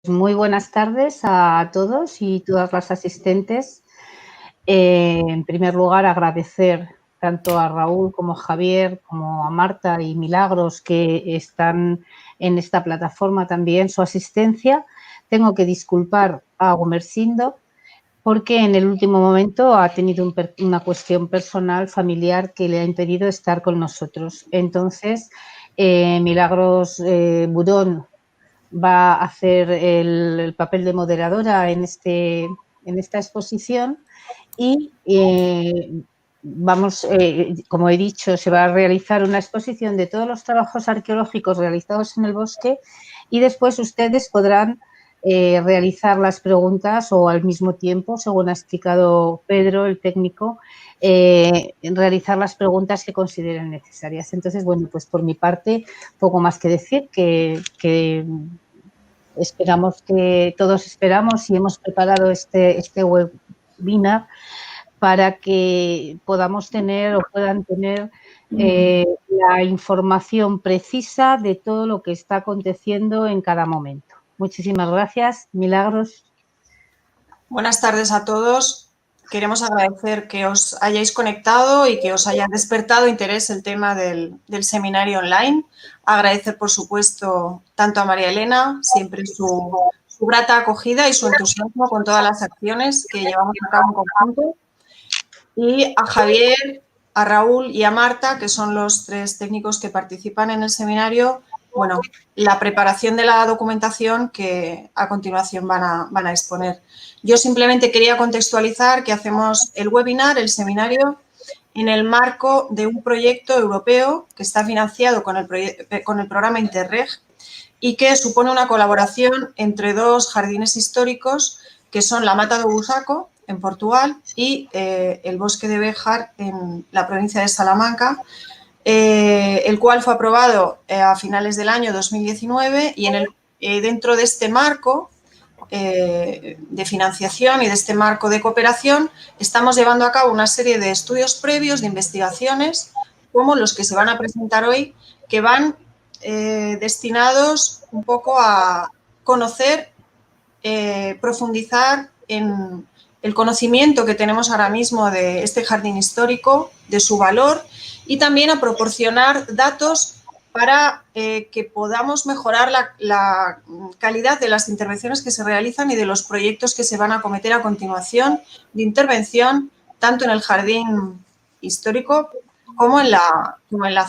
Muy buenas tardes a todos y todas las asistentes. En primer lugar, agradecer tanto a Raúl como a Javier, como a Marta y Milagros, que están en esta plataforma también, su asistencia. Tengo que disculpar a Gumersindo porque en el último momento ha tenido una cuestión personal, familiar, que le ha impedido estar con nosotros. Entonces, Milagros Budón va a hacer el papel de moderadora en esta exposición y como he dicho, se va a realizar una exposición de todos los trabajos arqueológicos realizados en el bosque y después ustedes podrán realizar las preguntas o al mismo tiempo, según ha explicado Pedro, el técnico, realizar las preguntas que consideren necesarias. Entonces, bueno, pues por mi parte, poco más que decir, que todos esperamos y hemos preparado este webinar para que podamos tener o puedan tener la información precisa de todo lo que está aconteciendo en cada momento. Muchísimas gracias. Milagros. Buenas tardes a todos. Queremos agradecer que os hayáis conectado y que os haya despertado interés el tema del seminario online. Agradecer, por supuesto, tanto a María Elena, siempre su grata acogida y su entusiasmo con todas las acciones que llevamos a cabo en conjunto, y a Javier, a Raúl y a Marta, que son los tres técnicos que participan en el seminario, bueno, la preparación de la documentación que a continuación van a exponer. Yo simplemente quería contextualizar que hacemos el webinar, el seminario, en el marco de un proyecto europeo que está financiado con el programa Interreg y que supone una colaboración entre dos jardines históricos que son la Mata do Busaco, en Portugal, y el Bosque de Béjar, en la provincia de Salamanca, el cual fue aprobado a finales del año 2019 y dentro de este marco de financiación y de este marco de cooperación estamos llevando a cabo una serie de estudios previos, de investigaciones, como los que se van a presentar hoy, que van destinados un poco a conocer, profundizar en el conocimiento que tenemos ahora mismo de este jardín histórico, de su valor, y también a proporcionar datos para que podamos mejorar la calidad de las intervenciones que se realizan y de los proyectos que se van a acometer a continuación de intervención, tanto en el jardín histórico como en la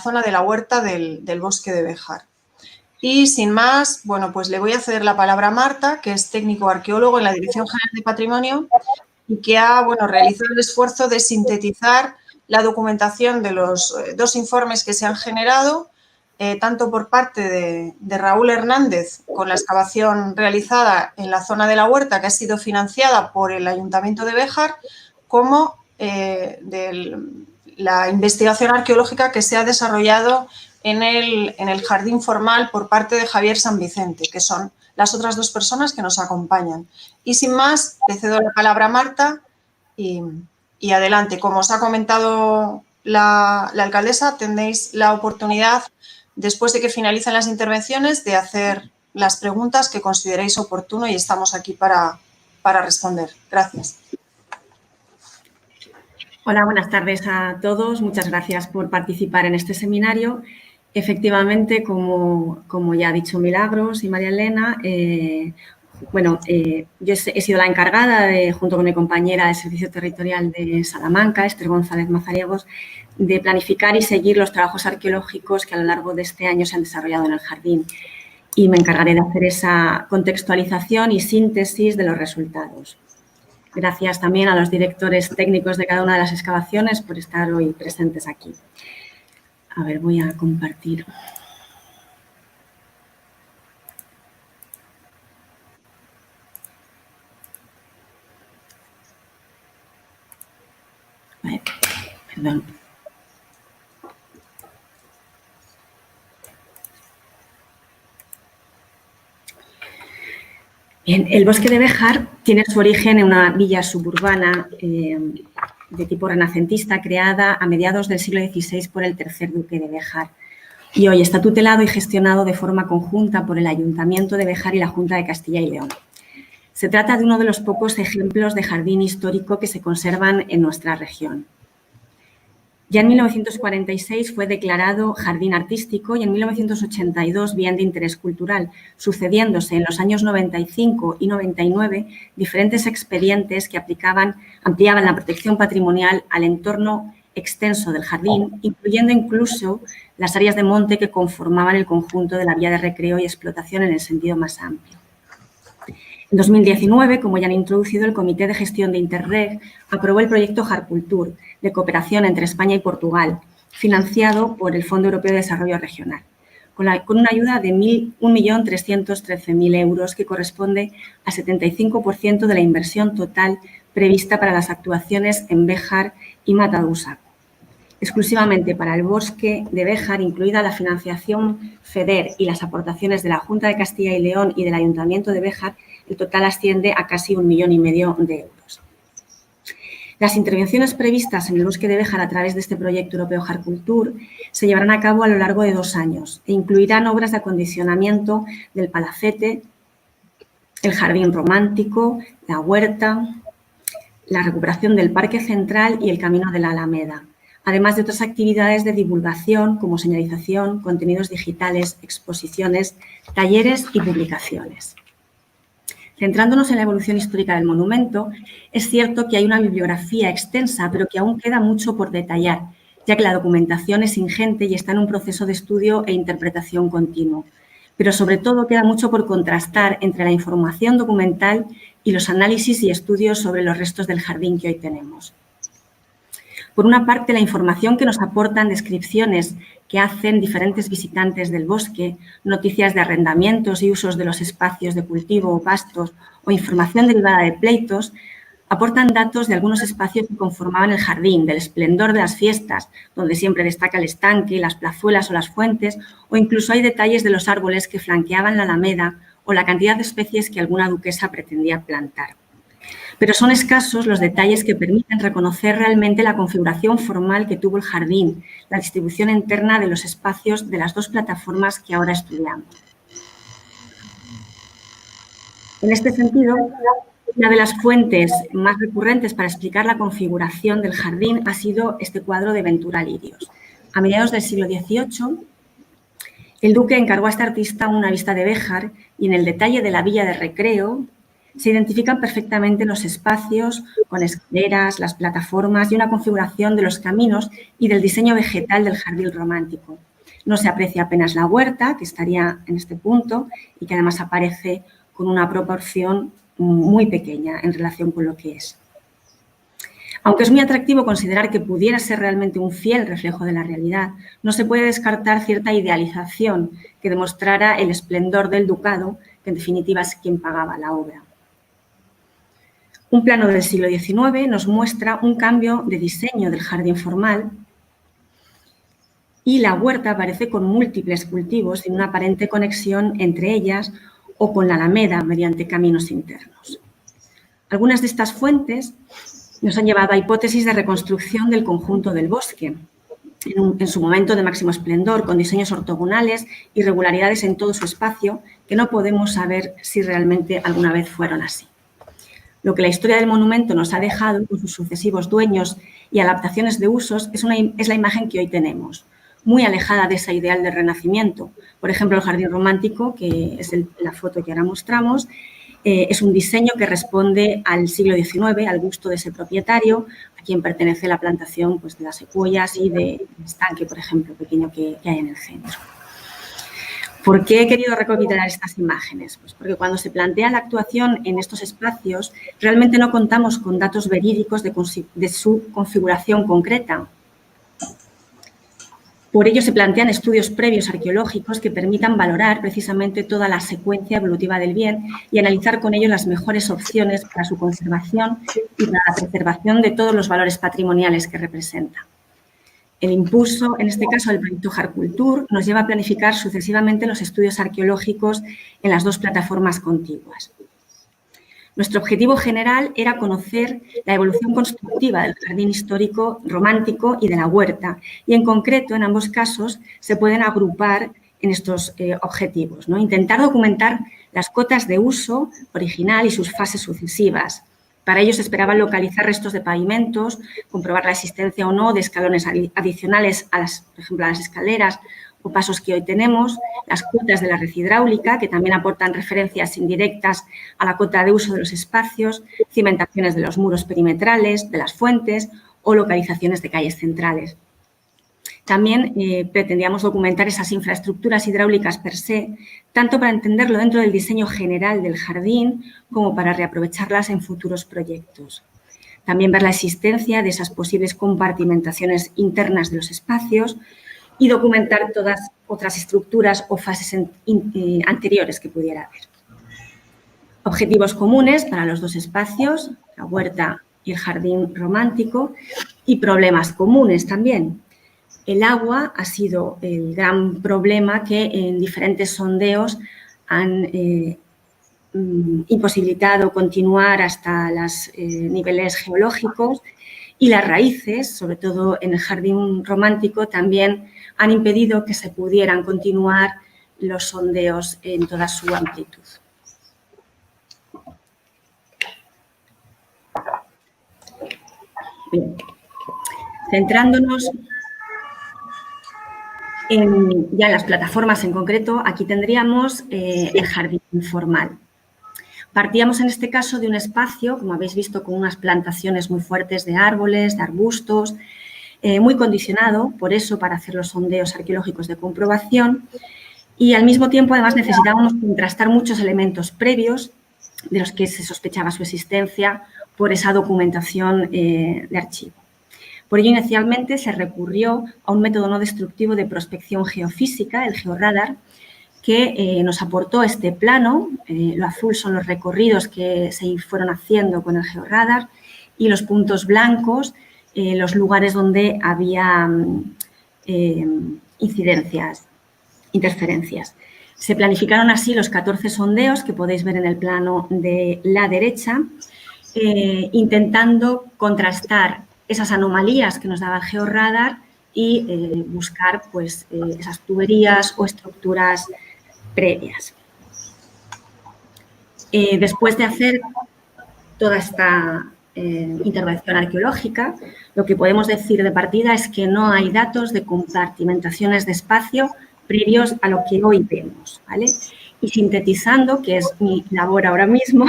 zona de la huerta del Bosque de Béjar. Y sin más, bueno, pues le voy a ceder la palabra a Marta, que es técnico arqueólogo en la Dirección General de Patrimonio y que ha realizado el esfuerzo de sintetizar la documentación de los dos informes que se han generado, tanto por parte de Raúl Hernández, con la excavación realizada en la zona de la huerta, que ha sido financiada por el Ayuntamiento de Béjar, como de la investigación arqueológica que se ha desarrollado en el jardín formal por parte de Javier San Vicente, que son las otras dos personas que nos acompañan. Y sin más, le cedo la palabra a Marta y adelante. Como os ha comentado la alcaldesa, tendréis la oportunidad, después de que finalicen las intervenciones, de hacer las preguntas que consideréis oportuno y estamos aquí para responder. Gracias. Hola, buenas tardes a todos. Muchas gracias por participar en este seminario. Efectivamente, como ya ha dicho Milagros y María Elena, yo he sido la encargada, junto con mi compañera de Servicio Territorial de Salamanca, Esther González Mazariegos, de planificar y seguir los trabajos arqueológicos que a lo largo de este año se han desarrollado en el jardín. Y me encargaré de hacer esa contextualización y síntesis de los resultados. Gracias también a los directores técnicos de cada una de las excavaciones por estar hoy presentes aquí. A ver, voy a compartir. Perdón. Bien, el Bosque de Béjar tiene su origen en una villa suburbana de tipo renacentista creada a mediados del siglo XVI por el tercer duque de Béjar, y hoy está tutelado y gestionado de forma conjunta por el Ayuntamiento de Béjar y la Junta de Castilla y León. Se trata de uno de los pocos ejemplos de jardín histórico que se conservan en nuestra región. Ya en 1946 fue declarado jardín artístico y en 1982 bien de interés cultural, sucediéndose en los años 95 y 99 diferentes expedientes que ampliaban la protección patrimonial al entorno extenso del jardín, incluyendo incluso las áreas de monte que conformaban el conjunto de la vía de recreo y explotación en el sentido más amplio. En 2019, como ya han introducido, el Comité de Gestión de Interreg aprobó el proyecto Jarcultur, de cooperación entre España y Portugal, financiado por el Fondo Europeo de Desarrollo Regional, con una ayuda de 1.313.000 euros, que corresponde al 75% de la inversión total prevista para las actuaciones en Béjar y Mata de Úsac. Exclusivamente para el bosque de Béjar, incluida la financiación FEDER y las aportaciones de la Junta de Castilla y León y del Ayuntamiento de Béjar, el total asciende a casi 1,5 millones de euros. Las intervenciones previstas en el bosque de Béjar a través de este proyecto europeo Jarcultur se llevarán a cabo a lo largo de 2 años e incluirán obras de acondicionamiento del palacete, el jardín romántico, la huerta, la recuperación del parque central y el camino de la Alameda, además de otras actividades de divulgación como señalización, contenidos digitales, exposiciones, talleres y publicaciones. Centrándonos en la evolución histórica del monumento, es cierto que hay una bibliografía extensa, pero que aún queda mucho por detallar, ya que la documentación es ingente y está en un proceso de estudio e interpretación continuo. Pero sobre todo queda mucho por contrastar entre la información documental y los análisis y estudios sobre los restos del jardín que hoy tenemos. Por una parte, la información que nos aportan descripciones que hacen diferentes visitantes del bosque, noticias de arrendamientos y usos de los espacios de cultivo o pastos o información derivada de pleitos, aportan datos de algunos espacios que conformaban el jardín, del esplendor de las fiestas, donde siempre destaca el estanque, las plazuelas o las fuentes, o incluso hay detalles de los árboles que flanqueaban la alameda o la cantidad de especies que alguna duquesa pretendía plantar. Pero son escasos los detalles que permiten reconocer realmente la configuración formal que tuvo el jardín, la distribución interna de los espacios de las 2 plataformas que ahora estudiamos. En este sentido, una de las fuentes más recurrentes para explicar la configuración del jardín ha sido este cuadro de Ventura Lirios. A mediados del siglo XVIII, el duque encargó a este artista una vista de Béjar y en el detalle de la villa de recreo se identifican perfectamente los espacios con escaleras, las plataformas y una configuración de los caminos y del diseño vegetal del jardín romántico. No se aprecia apenas la huerta, que estaría en este punto y que además aparece con una proporción muy pequeña en relación con lo que es. Aunque es muy atractivo considerar que pudiera ser realmente un fiel reflejo de la realidad, no se puede descartar cierta idealización que demostrara el esplendor del ducado, que en definitiva es quien pagaba la obra. Un plano del siglo XIX nos muestra un cambio de diseño del jardín formal y la huerta aparece con múltiples cultivos sin una aparente conexión entre ellas o con la alameda mediante caminos internos. Algunas de estas fuentes nos han llevado a hipótesis de reconstrucción del conjunto del bosque, en su momento de máximo esplendor, con diseños ortogonales y regularidades en todo su espacio, que no podemos saber si realmente alguna vez fueron así. Lo que la historia del monumento nos ha dejado con sus sucesivos dueños y adaptaciones de usos es la imagen que hoy tenemos, muy alejada de esa ideal del Renacimiento. Por ejemplo, el jardín romántico, que es la foto que ahora mostramos, es un diseño que responde al siglo XIX, al gusto de ese propietario, a quien pertenece la plantación pues, de las secuoyas y del estanque, por ejemplo, pequeño que hay en el centro. ¿Por qué he querido recopilar estas imágenes? Pues porque cuando se plantea la actuación en estos espacios, realmente no contamos con datos verídicos de su configuración concreta. Por ello, se plantean estudios previos arqueológicos que permitan valorar precisamente toda la secuencia evolutiva del bien y analizar con ello las mejores opciones para su conservación y para la preservación de todos los valores patrimoniales que representa. El impulso, en este caso, del proyecto Jarcultur, nos lleva a planificar sucesivamente los estudios arqueológicos en las 2 plataformas contiguas. Nuestro objetivo general era conocer la evolución constructiva del jardín histórico romántico y de la huerta, y en concreto, en ambos casos, se pueden agrupar en estos objetivos, ¿no? Intentar documentar las cotas de uso original y sus fases sucesivas. Para ello se esperaba localizar restos de pavimentos, comprobar la existencia o no de escalones adicionales, por ejemplo, a las escaleras o pasos que hoy tenemos, las cotas de la red hidráulica, que también aportan referencias indirectas a la cota de uso de los espacios, cimentaciones de los muros perimetrales, de las fuentes o localizaciones de calles centrales. También pretendíamos documentar esas infraestructuras hidráulicas per se, tanto para entenderlo dentro del diseño general del jardín como para reaprovecharlas en futuros proyectos. También ver la existencia de esas posibles compartimentaciones internas de los espacios y documentar todas otras estructuras o fases anteriores que pudiera haber. Objetivos comunes para los dos espacios, la huerta y el jardín romántico, y problemas comunes también. El agua ha sido el gran problema que en diferentes sondeos han imposibilitado continuar hasta los niveles geológicos, y las raíces, sobre todo en el jardín romántico, también han impedido que se pudieran continuar los sondeos en toda su amplitud. Bien. Centrándonos ya en las plataformas en concreto, aquí tendríamos el jardín informal. Partíamos en este caso de un espacio, como habéis visto, con unas plantaciones muy fuertes de árboles, de arbustos, muy condicionado, por eso, para hacer los sondeos arqueológicos de comprobación, y al mismo tiempo, además, necesitábamos contrastar muchos elementos previos de los que se sospechaba su existencia por esa documentación de archivo. Por ello, inicialmente se recurrió a un método no destructivo de prospección geofísica, el georradar, que nos aportó este plano. Lo azul son los recorridos que se fueron haciendo con el georradar y los puntos blancos, los lugares donde había interferencias. Se planificaron así los 14 sondeos que podéis ver en el plano de la derecha, intentando contrastar esas anomalías que nos daba el georradar y buscar pues, esas tuberías o estructuras previas. Después de hacer toda esta intervención arqueológica, lo que podemos decir de partida es que no hay datos de compartimentaciones de espacio previos a lo que hoy vemos, ¿vale? Y sintetizando, que es mi labor ahora mismo,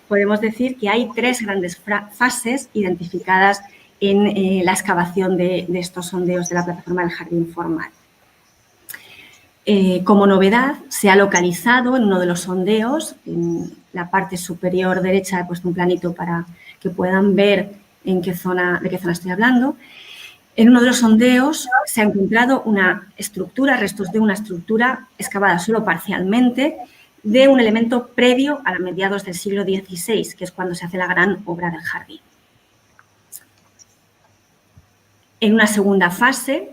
podemos decir que hay 3 grandes fases identificadas en la excavación de estos sondeos de la plataforma del jardín formal. Como novedad, se ha localizado en uno de los sondeos, en la parte superior derecha he puesto un planito para que puedan ver de qué zona estoy hablando. En uno de los sondeos se ha encontrado una estructura, restos de una estructura excavada solo parcialmente de un elemento previo a mediados del siglo XVI, que es cuando se hace la gran obra del jardín. En una segunda fase,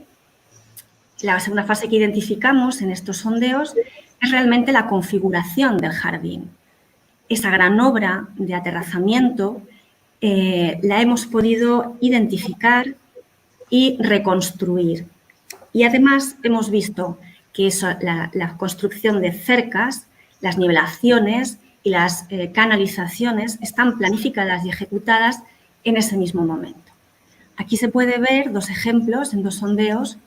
la segunda fase que identificamos en estos sondeos es realmente la configuración del jardín. Esa gran obra de aterrazamiento la hemos podido identificar y reconstruir. Y además hemos visto que la construcción de cercas, las nivelaciones y las canalizaciones están planificadas y ejecutadas en ese mismo momento. Aquí se puede ver 2 ejemplos en 2 sondeos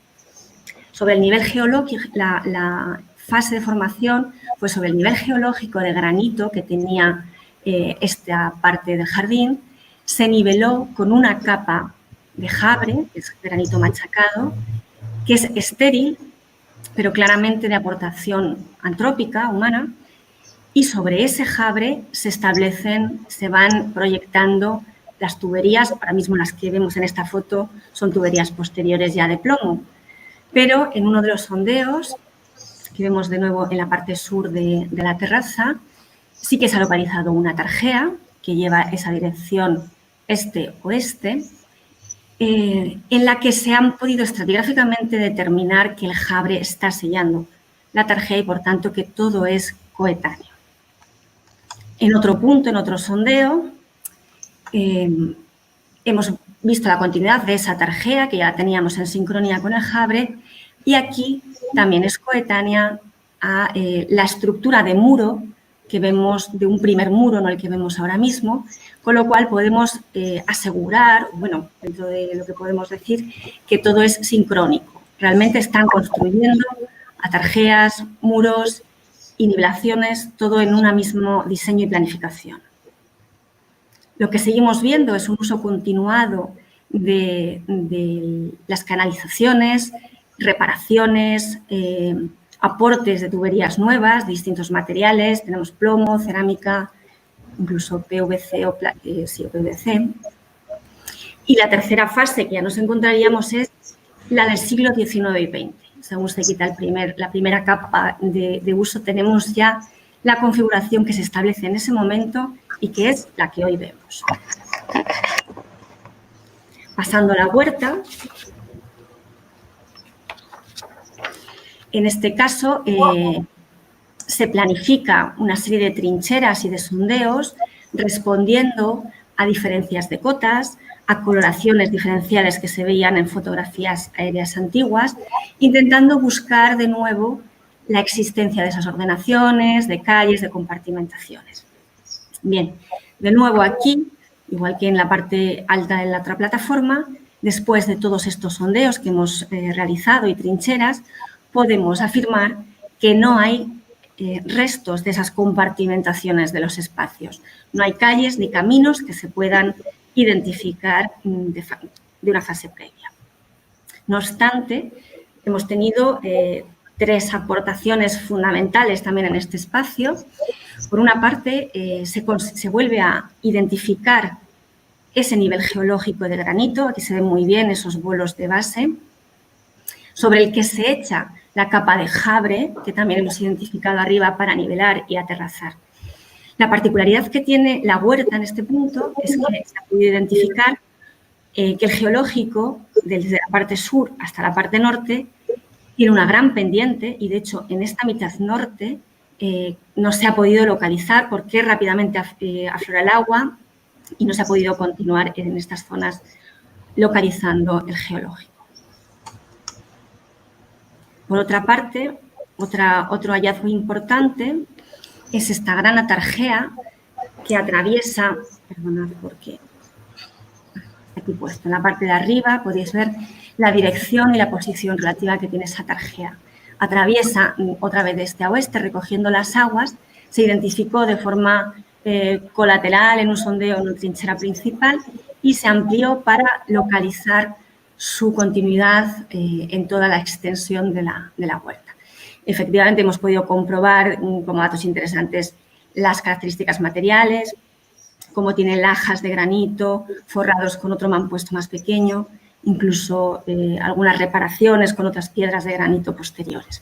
sobre el nivel geológico. La fase de formación fue sobre el nivel geológico de granito que tenía esta parte del jardín. Se niveló con una capa de jabre, que es granito machacado, que es estéril, pero claramente de aportación antrópica, humana, y sobre ese jabre se van proyectando las tuberías. Ahora mismo las que vemos en esta foto son tuberías posteriores ya de plomo, pero en uno de los sondeos, que vemos de nuevo en la parte sur de la terraza, sí que se ha localizado una tarjea que lleva esa dirección este-oeste, en la que se han podido estratigráficamente determinar que el jabre está sellando la tarjea y, por tanto, que todo es coetáneo. En otro punto, en otro sondeo, hemos visto la continuidad de esa tarjea que ya teníamos en sincronía con el Habre, y aquí también es coetánea a la estructura de muro que vemos, de un primer muro, no el que vemos ahora mismo, con lo cual podemos asegurar, bueno, dentro de lo que podemos decir, que todo es sincrónico. Realmente están construyendo atarjeas, muros y nivelaciones, todo en un mismo diseño y planificación. Lo que seguimos viendo es un uso continuado de las canalizaciones, reparaciones, aportes de tuberías nuevas, distintos materiales, tenemos plomo, cerámica, incluso PVC o PVC. Y la tercera fase que ya nos encontraríamos es la del siglo XIX y XX. Según se quita la primera capa de uso, tenemos ya la configuración que se establece en ese momento y que es la que hoy vemos. Pasando a la huerta, en este caso se planifica una serie de trincheras y de sondeos respondiendo a diferencias de cotas, a coloraciones diferenciales que se veían en fotografías aéreas antiguas, intentando buscar de nuevo la existencia de esas ordenaciones, de calles, de compartimentaciones. Bien, de nuevo aquí, igual que en la parte alta de la otra plataforma, después de todos estos sondeos que hemos realizado y trincheras, podemos afirmar que no hay restos de esas compartimentaciones de los espacios. No hay calles ni caminos que se puedan identificar de una fase previa. No obstante, hemos tenido tres aportaciones fundamentales también en este espacio. Por una parte, se vuelve a identificar ese nivel geológico de granito, aquí se ven muy bien esos bolos de base, sobre el que se echa la capa de Habre, que también hemos identificado arriba para nivelar y aterrazar. La particularidad que tiene la huerta en este punto es que se ha podido identificar que el geológico, desde la parte sur hasta la parte norte, tiene una gran pendiente y, de hecho, en esta mitad norte no se ha podido localizar porque rápidamente aflora el agua y no se ha podido continuar en estas zonas localizando el geológico. Por otra parte, otro hallazgo importante es esta gran atarjea que atraviesa, perdonad porque aquí puesto en la parte de arriba podéis ver la dirección y la posición relativa que tiene esa atarjea. Atraviesa otra vez de este a oeste recogiendo las aguas, se identificó de forma colateral en un sondeo en una trinchera principal y se amplió para localizar su continuidad en toda la extensión de la huerta. Efectivamente, hemos podido comprobar como datos interesantes las características materiales, cómo tiene lajas de granito forrados con otro mampuesto más pequeño, incluso algunas reparaciones con otras piedras de granito posteriores.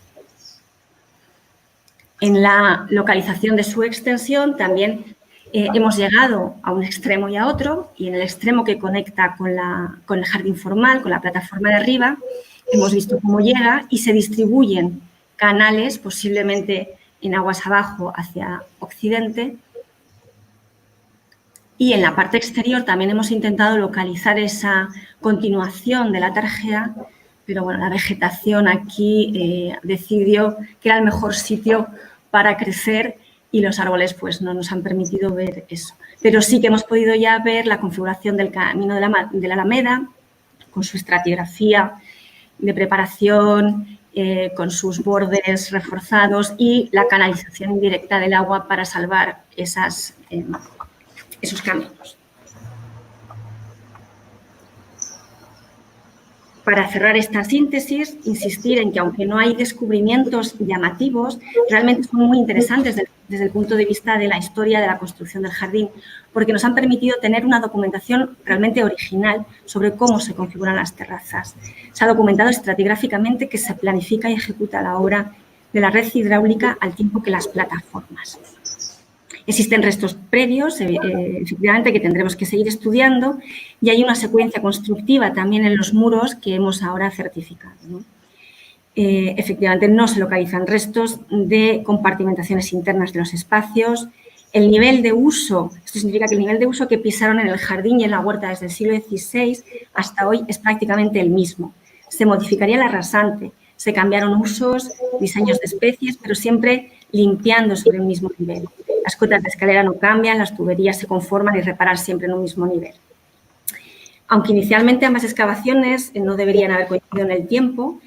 En la localización de su extensión también hemos llegado a un extremo y a otro, y en el extremo que conecta con el jardín formal, con la plataforma de arriba, hemos visto cómo llega y se distribuyen canales, posiblemente en aguas abajo hacia occidente. Y en la parte exterior también hemos intentado localizar esa continuación de la tarjea, pero bueno, la vegetación aquí decidió que era el mejor sitio para crecer y los árboles pues no nos han permitido ver eso. Pero sí que hemos podido ya ver la configuración del camino de la Alameda, con su estratigrafía de preparación, con sus bordes reforzados y la canalización indirecta del agua para salvar esos caminos. Para cerrar esta síntesis, insistir en que aunque no hay descubrimientos llamativos, realmente son muy interesantes desde el punto de vista de la historia de la construcción del jardín, porque nos han permitido tener una documentación realmente original sobre cómo se configuran las terrazas. Se ha documentado estratigráficamente que se planifica y ejecuta la obra de la red hidráulica al tiempo que las plataformas. Existen restos previos, efectivamente, que tendremos que seguir estudiando, y hay una secuencia constructiva también en los muros que hemos ahora certificado, ¿no? Efectivamente, no se localizan restos de compartimentaciones internas de los espacios, El nivel de uso, esto significa que el nivel de uso que pisaron en el jardín y en la huerta desde el siglo XVI hasta hoy es prácticamente el mismo. Se modificaría la rasante, se cambiaron usos, diseños de especies, pero siempre limpiando sobre el mismo nivel. Las cotas de escalera no cambian, las tuberías se conforman y reparan siempre en un mismo nivel. Aunque inicialmente ambas excavaciones no deberían haber coincidido en el tiempo,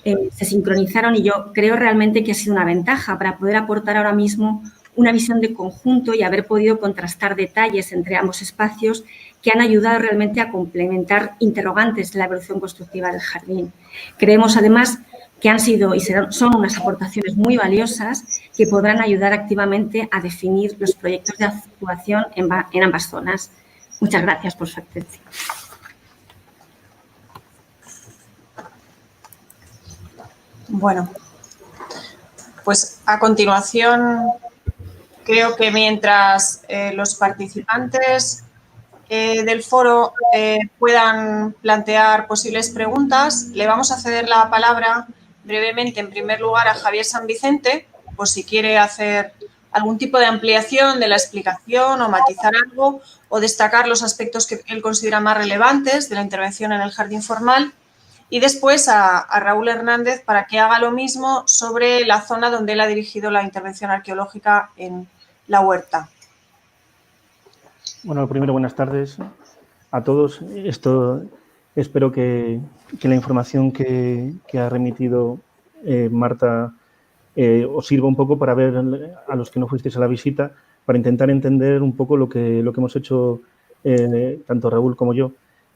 se sincronizaron y yo creo realmente que ha sido una ventaja para poder aportar ahora mismo una visión de conjunto y haber podido contrastar detalles entre ambos espacios que han ayudado realmente a complementar interrogantes de la evolución constructiva del jardín. Creemos, además, que han sido y son unas aportaciones muy valiosas que podrán ayudar activamente a definir los proyectos de actuación en ambas zonas. Muchas gracias por su atención. Bueno, pues a continuación creo que mientras los participantes del foro puedan plantear posibles preguntas, le vamos a ceder la palabra brevemente, en primer lugar, a Javier San Vicente, por si quiere hacer algún tipo de ampliación de la explicación o matizar algo o destacar los aspectos que él considera más relevantes de la intervención en el jardín formal. Y después a Raúl Hernández para que haga lo mismo sobre la zona donde él ha dirigido la intervención arqueológica en la huerta. Bueno, primero, buenas tardes a todos. Espero que la información que ha remitido Marta os sirva un poco para ver a los que no fuisteis a la visita, para intentar entender un poco lo que hemos hecho tanto Raúl como yo.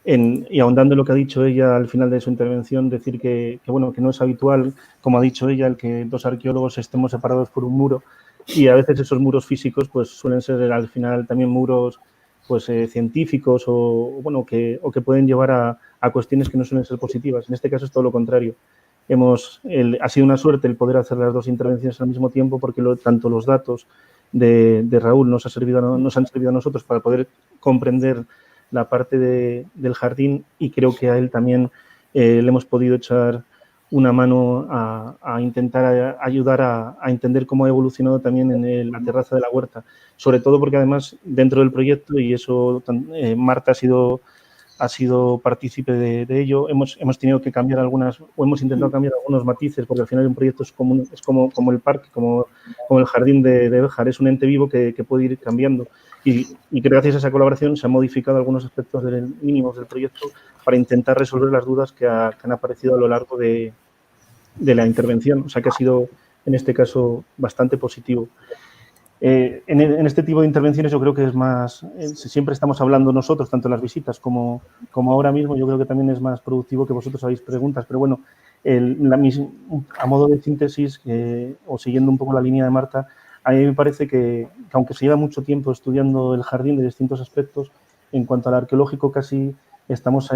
Y ahondando en lo que ha dicho ella al final de su intervención, decir que no es habitual, como ha dicho ella, el que dos arqueólogos estemos separados por un muro, y a veces esos muros físicos pues suelen ser al final también muros pues científicos o que pueden llevar a cuestiones que no suelen ser positivas. En este caso es todo lo contrario. Ha sido una suerte el poder hacer las dos intervenciones al mismo tiempo, porque tanto los datos de Raúl nos han servido a nosotros para poder comprender la parte del jardín, y creo que a él también le hemos podido echar una mano a intentar ayudar a entender cómo ha evolucionado también en la terraza de la huerta, sobre todo porque además dentro del proyecto, y eso Marta ha sido partícipe de ello, hemos tenido que cambiar hemos intentado cambiar algunos matices, porque al final un proyecto es como el parque, como el jardín de Béjar, es un ente vivo que puede ir cambiando. Y que gracias a esa colaboración se han modificado algunos aspectos mínimos del proyecto para intentar resolver las dudas que han aparecido a lo largo de la intervención. O sea que ha sido, en este caso, bastante positivo. En este tipo de intervenciones yo creo que es más, siempre estamos hablando nosotros, tanto en las visitas como ahora mismo, yo creo que también es más productivo que vosotros hagáis preguntas, pero bueno, a modo de síntesis o siguiendo un poco la línea de Marta, a mí me parece que aunque se lleva mucho tiempo estudiando el jardín de distintos aspectos, en cuanto al arqueológico casi estamos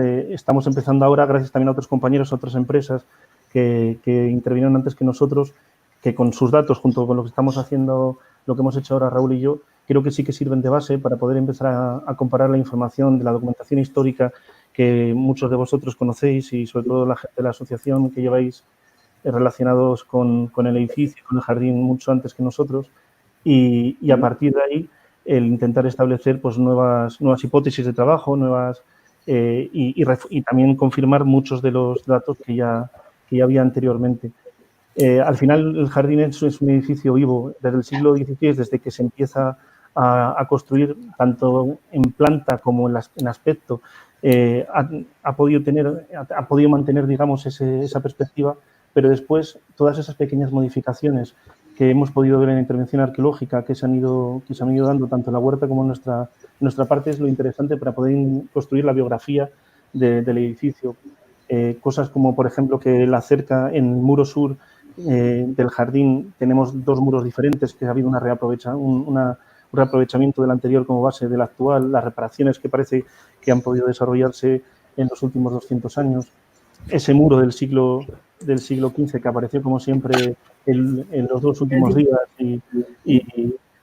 empezando ahora, gracias también a otros compañeros, a otras empresas que intervinieron antes que nosotros, que con sus datos, junto con lo que estamos haciendo, lo que hemos hecho ahora Raúl y yo, creo que sí que sirven de base para poder empezar a comparar la información de la documentación histórica que muchos de vosotros conocéis, y sobre todo la gente de la asociación que lleváis relacionados con el edificio, con el jardín mucho antes que nosotros, y a partir de ahí el intentar establecer pues nuevas hipótesis de trabajo, y también confirmar muchos de los datos que ya había anteriormente. Al final el jardín es un edificio vivo desde el siglo XVI, desde que se empieza a construir tanto en planta como en aspecto. Ha podido mantener, digamos, esa perspectiva, pero después todas esas pequeñas modificaciones que hemos podido ver en la intervención arqueológica que se han ido dando tanto en la huerta como en nuestra parte es lo interesante para poder construir la biografía del edificio. Cosas como, por ejemplo, que la cerca en el muro sur del jardín tenemos dos muros diferentes, que ha habido un reaprovechamiento del anterior como base del actual, las reparaciones que parece que han podido desarrollarse en los últimos 200 años. Ese muro del siglo XV que apareció, como siempre, en los dos últimos días.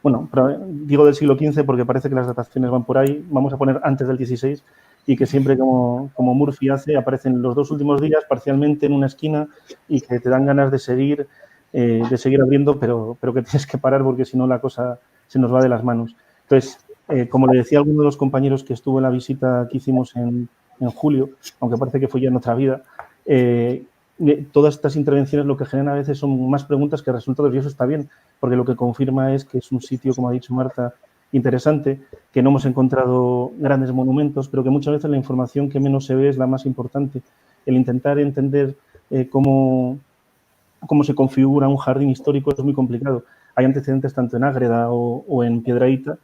Bueno, pero digo del siglo XV porque parece que las dataciones van por ahí. Vamos a poner antes del XVI, y que siempre, como Murphy hace, aparecen los dos últimos días parcialmente en una esquina y que te dan ganas de seguir abriendo, pero que tienes que parar porque si no la cosa se nos va de las manos. Entonces, como le decía a alguno de los compañeros que estuvo en la visita que hicimos en julio, aunque parece que fue ya en otra vida, todas estas intervenciones lo que generan a veces son más preguntas que resultados, y eso está bien, porque lo que confirma es que es un sitio, como ha dicho Marta, interesante, que no hemos encontrado grandes monumentos, pero que muchas veces la información que menos se ve es la más importante. El intentar entender cómo se configura un jardín histórico es muy complicado. Hay antecedentes tanto en Ágreda o en Piedrahíta,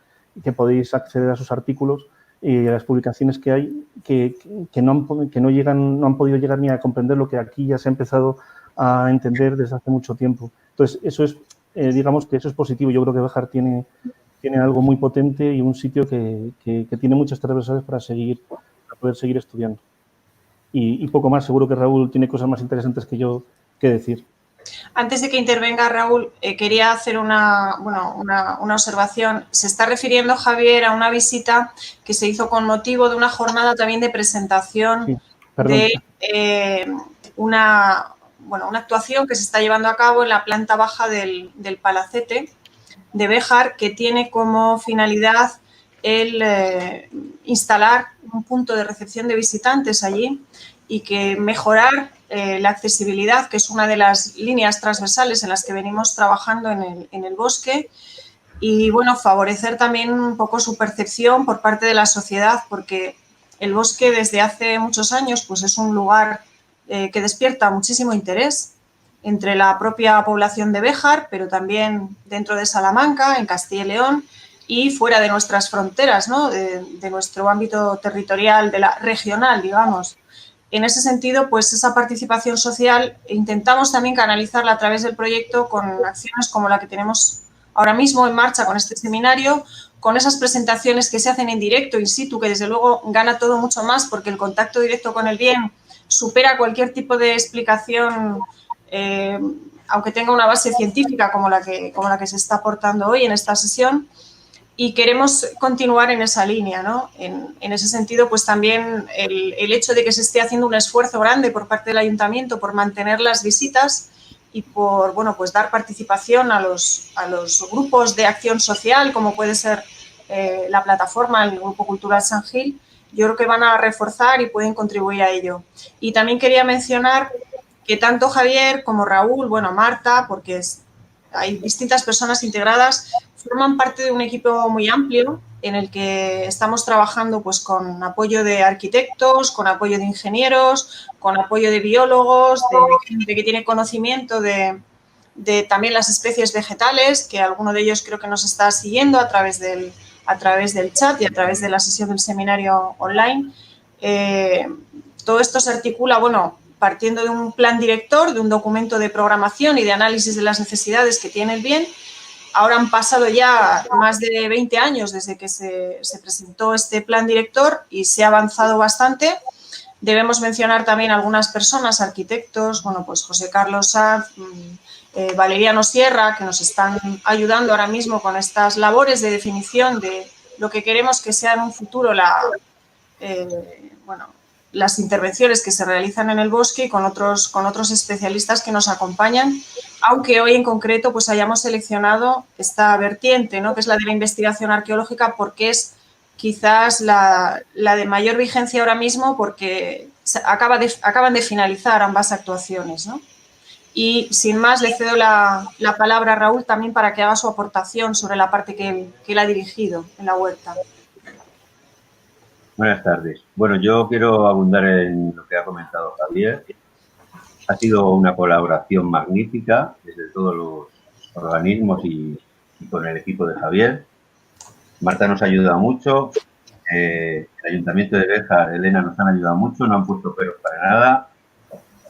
que podéis acceder a sus artículos y a las publicaciones que hay que no han podido llegar ni a comprender lo que aquí ya se ha empezado a entender desde hace mucho tiempo. Entonces, eso es, digamos que eso es positivo. Yo creo que Béjar tiene algo muy potente y un sitio que tiene muchas transversales para poder seguir estudiando. Y poco más, seguro que Raúl tiene cosas más interesantes que yo que decir. Antes de que intervenga Raúl, quería hacer una observación. Se está refiriendo, Javier, a una visita que se hizo con motivo de una jornada también de presentación de una actuación que se está llevando a cabo en la planta baja del Palacete de Béjar, que tiene como finalidad el instalar un punto de recepción de visitantes allí y que mejorar la accesibilidad, que es una de las líneas transversales en las que venimos trabajando en el bosque, y bueno, favorecer también un poco su percepción por parte de la sociedad, porque el bosque desde hace muchos años pues es un lugar que despierta muchísimo interés entre la propia población de Béjar, pero también dentro de Salamanca, en Castilla y León, y fuera de nuestras fronteras, ¿no? de nuestro ámbito territorial, regional, digamos. En ese sentido, pues esa participación social intentamos también canalizarla a través del proyecto con acciones como la que tenemos ahora mismo en marcha con este seminario, con esas presentaciones que se hacen en directo, in situ, que desde luego gana todo mucho más porque el contacto directo con el bien supera cualquier tipo de explicación, aunque tenga una base científica como la que se está aportando hoy en esta sesión. Y queremos continuar en esa línea, ¿no? En ese sentido, pues también el hecho de que se esté haciendo un esfuerzo grande por parte del ayuntamiento por mantener las visitas y por, bueno, pues dar participación a los grupos de acción social, como puede ser la plataforma, el Grupo Cultural San Gil, yo creo que van a reforzar y pueden contribuir a ello. Y también quería mencionar que tanto Javier como Raúl, bueno, Marta, porque hay distintas personas integradas, forman parte de un equipo muy amplio en el que estamos trabajando pues, con apoyo de arquitectos, con apoyo de ingenieros, con apoyo de biólogos, de gente que tiene conocimiento de también las especies vegetales, que alguno de ellos creo que nos está siguiendo a través del chat y a través de la sesión del seminario online. Todo esto se articula, bueno, partiendo de un plan director, de un documento de programación y de análisis de las necesidades que tiene el bien. Ahora han pasado ya más de 20 años desde que se presentó este plan director y se ha avanzado bastante. Debemos mencionar también algunas personas, arquitectos, bueno, pues José Carlos Sanz, Valeriano Sierra, que nos están ayudando ahora mismo con estas labores de definición de lo que queremos que sea en un futuro las intervenciones que se realizan en el bosque y con otros especialistas que nos acompañan, aunque hoy en concreto pues hayamos seleccionado esta vertiente, ¿no? Que es la de la investigación arqueológica, porque es quizás la de mayor vigencia ahora mismo, porque acaban de finalizar ambas actuaciones, ¿no? Y sin más le cedo la palabra a Raúl también para que haga su aportación sobre la parte que él ha dirigido en la huerta. Buenas tardes. Bueno, yo quiero abundar en lo que ha comentado Javier. Ha sido una colaboración magnífica desde todos los organismos y con el equipo de Javier. Marta nos ha ayudado mucho. El Ayuntamiento de Béjar, Elena, nos han ayudado mucho. No han puesto peros para nada.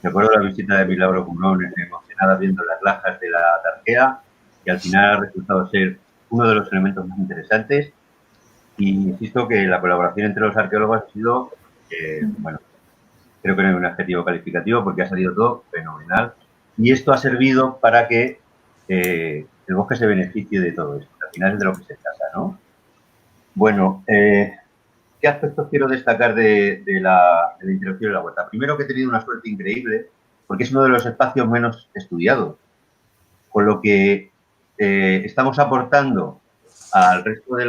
Recuerdo la visita de Milagro Cumbrón emocionada viendo las lajas de la Tarquea, que al final ha resultado ser uno de los elementos más interesantes. Y insisto que la colaboración entre los arqueólogos ha sido, bueno, creo que no hay un adjetivo calificativo porque ha salido todo fenomenal. Y esto ha servido para que el bosque se beneficie de todo esto. Al final es de lo que se trata, ¿no? Bueno, ¿qué aspectos quiero destacar de la interacción de la huerta? Primero, que he tenido una suerte increíble porque es uno de los espacios menos estudiados, con lo que estamos aportando al resto de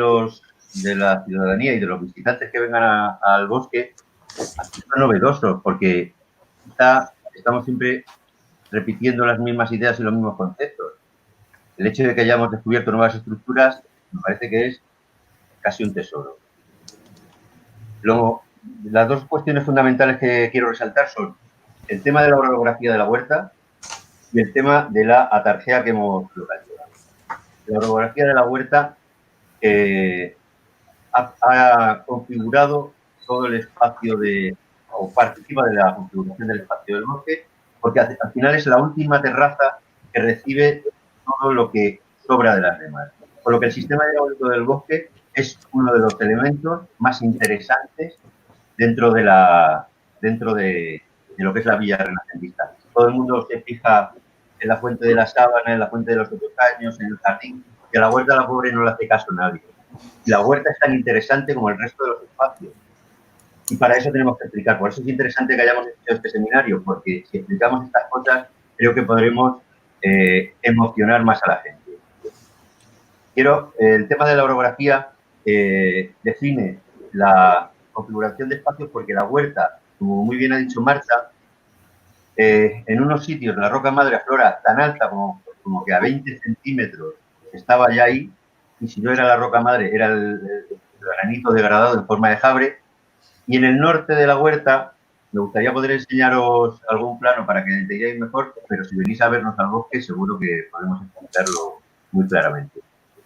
la ciudadanía y de los visitantes que vengan al bosque, es novedoso, porque estamos siempre repitiendo las mismas ideas y los mismos conceptos. El hecho de que hayamos descubierto nuevas estructuras me parece que es casi un tesoro. Luego, las dos cuestiones fundamentales que quiero resaltar son el tema de la orografía de la huerta y el tema de la atarjea que hemos localizado. La orografía de la huerta ha configurado todo el espacio o participa de la configuración del espacio del bosque, porque al final es la última terraza que recibe todo lo que sobra de las demás. Por lo que el sistema hidráulico del bosque es uno de los elementos más interesantes dentro de lo que es la villa renacentista. Todo el mundo se fija en la fuente de la sábana, en la fuente de los 8 años, en el jardín, que a la huerta la pobre no le hace caso a nadie. Y la huerta es tan interesante como el resto de los espacios. Y para eso tenemos que explicar. Por eso es interesante que hayamos hecho este seminario, porque si explicamos estas cosas, creo que podremos emocionar más a la gente. El tema de la orografía define la configuración de espacios, porque la huerta, como muy bien ha dicho Marta, en unos sitios la roca madre aflora tan alta como que a 20 centímetros estaba ya ahí, y si no era la roca madre, era el granito degradado en forma de jabre. Y en el norte de la huerta, me gustaría poder enseñaros algún plano para que entendáis mejor, pero si venís a vernos al bosque, seguro que podemos entenderlo muy claramente.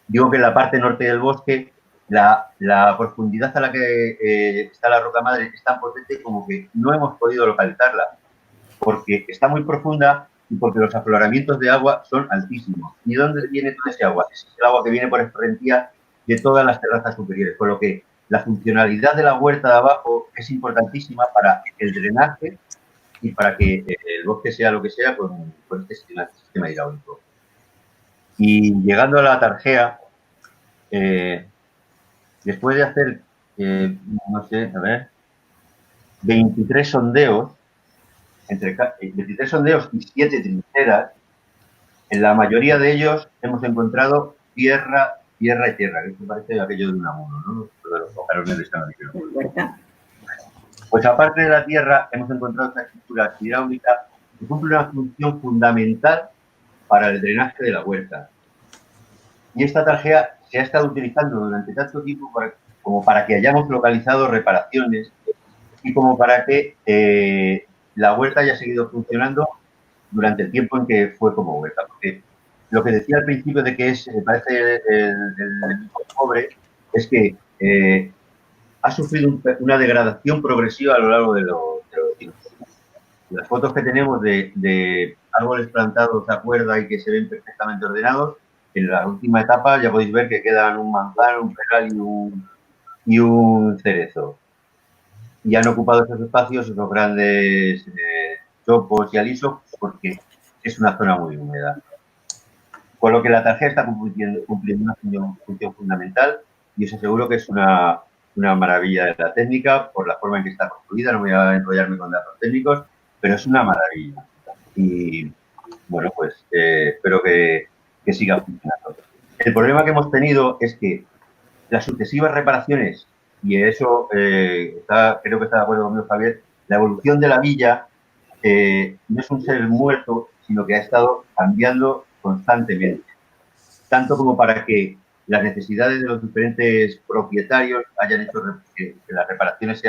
Digo que en la parte norte del bosque, la profundidad a la que está la roca madre es tan potente como que no hemos podido localizarla, porque está muy profunda y porque los afloramientos de agua son altísimos. ¿Y dónde viene todo ese agua? Es el agua que viene por escorrentía de todas las terrazas superiores, por lo que la funcionalidad de la huerta de abajo es importantísima para el drenaje y para que el bosque sea lo que sea con este sistema hidráulico. Y llegando a la tarjea, después de hacer, 23 sondeos, entre 23 sondeos y 7 trincheras, en la mayoría de ellos hemos encontrado tierra y tierra, que esto parece aquello de un amuno, ¿no? De los pajarones de San Miguel. Pues aparte de la tierra, hemos encontrado esta estructura hidráulica que cumple una función fundamental para el drenaje de la huerta. Y esta tarjea se ha estado utilizando durante tanto tiempo como para que hayamos localizado reparaciones y como para que la huerta haya seguido funcionando durante el tiempo en que fue como huerta. Porque lo que decía al principio de que parece el pobre es que ha sufrido una degradación progresiva a lo largo de los tiempos. Las fotos que tenemos de árboles plantados a cuerda y que se ven perfectamente ordenados, en la última etapa ya podéis ver que quedan un manzano, un peral y un cerezo. Y han ocupado esos espacios esos grandes chopos y alisos porque es una zona muy húmeda. Con lo que la tarjeta está cumpliendo una función fundamental, y os aseguro que es una maravilla de la técnica por la forma en que está construida. No voy a enrollarme con datos técnicos, pero es una maravilla. Y bueno, pues espero que siga funcionando. El problema que hemos tenido es que las sucesivas reparaciones, y eso creo que está de acuerdo conmigo Javier, la evolución de la villa no es un ser muerto, sino que ha estado cambiando constantemente, tanto como para que las necesidades de los diferentes propietarios hayan hecho que las reparaciones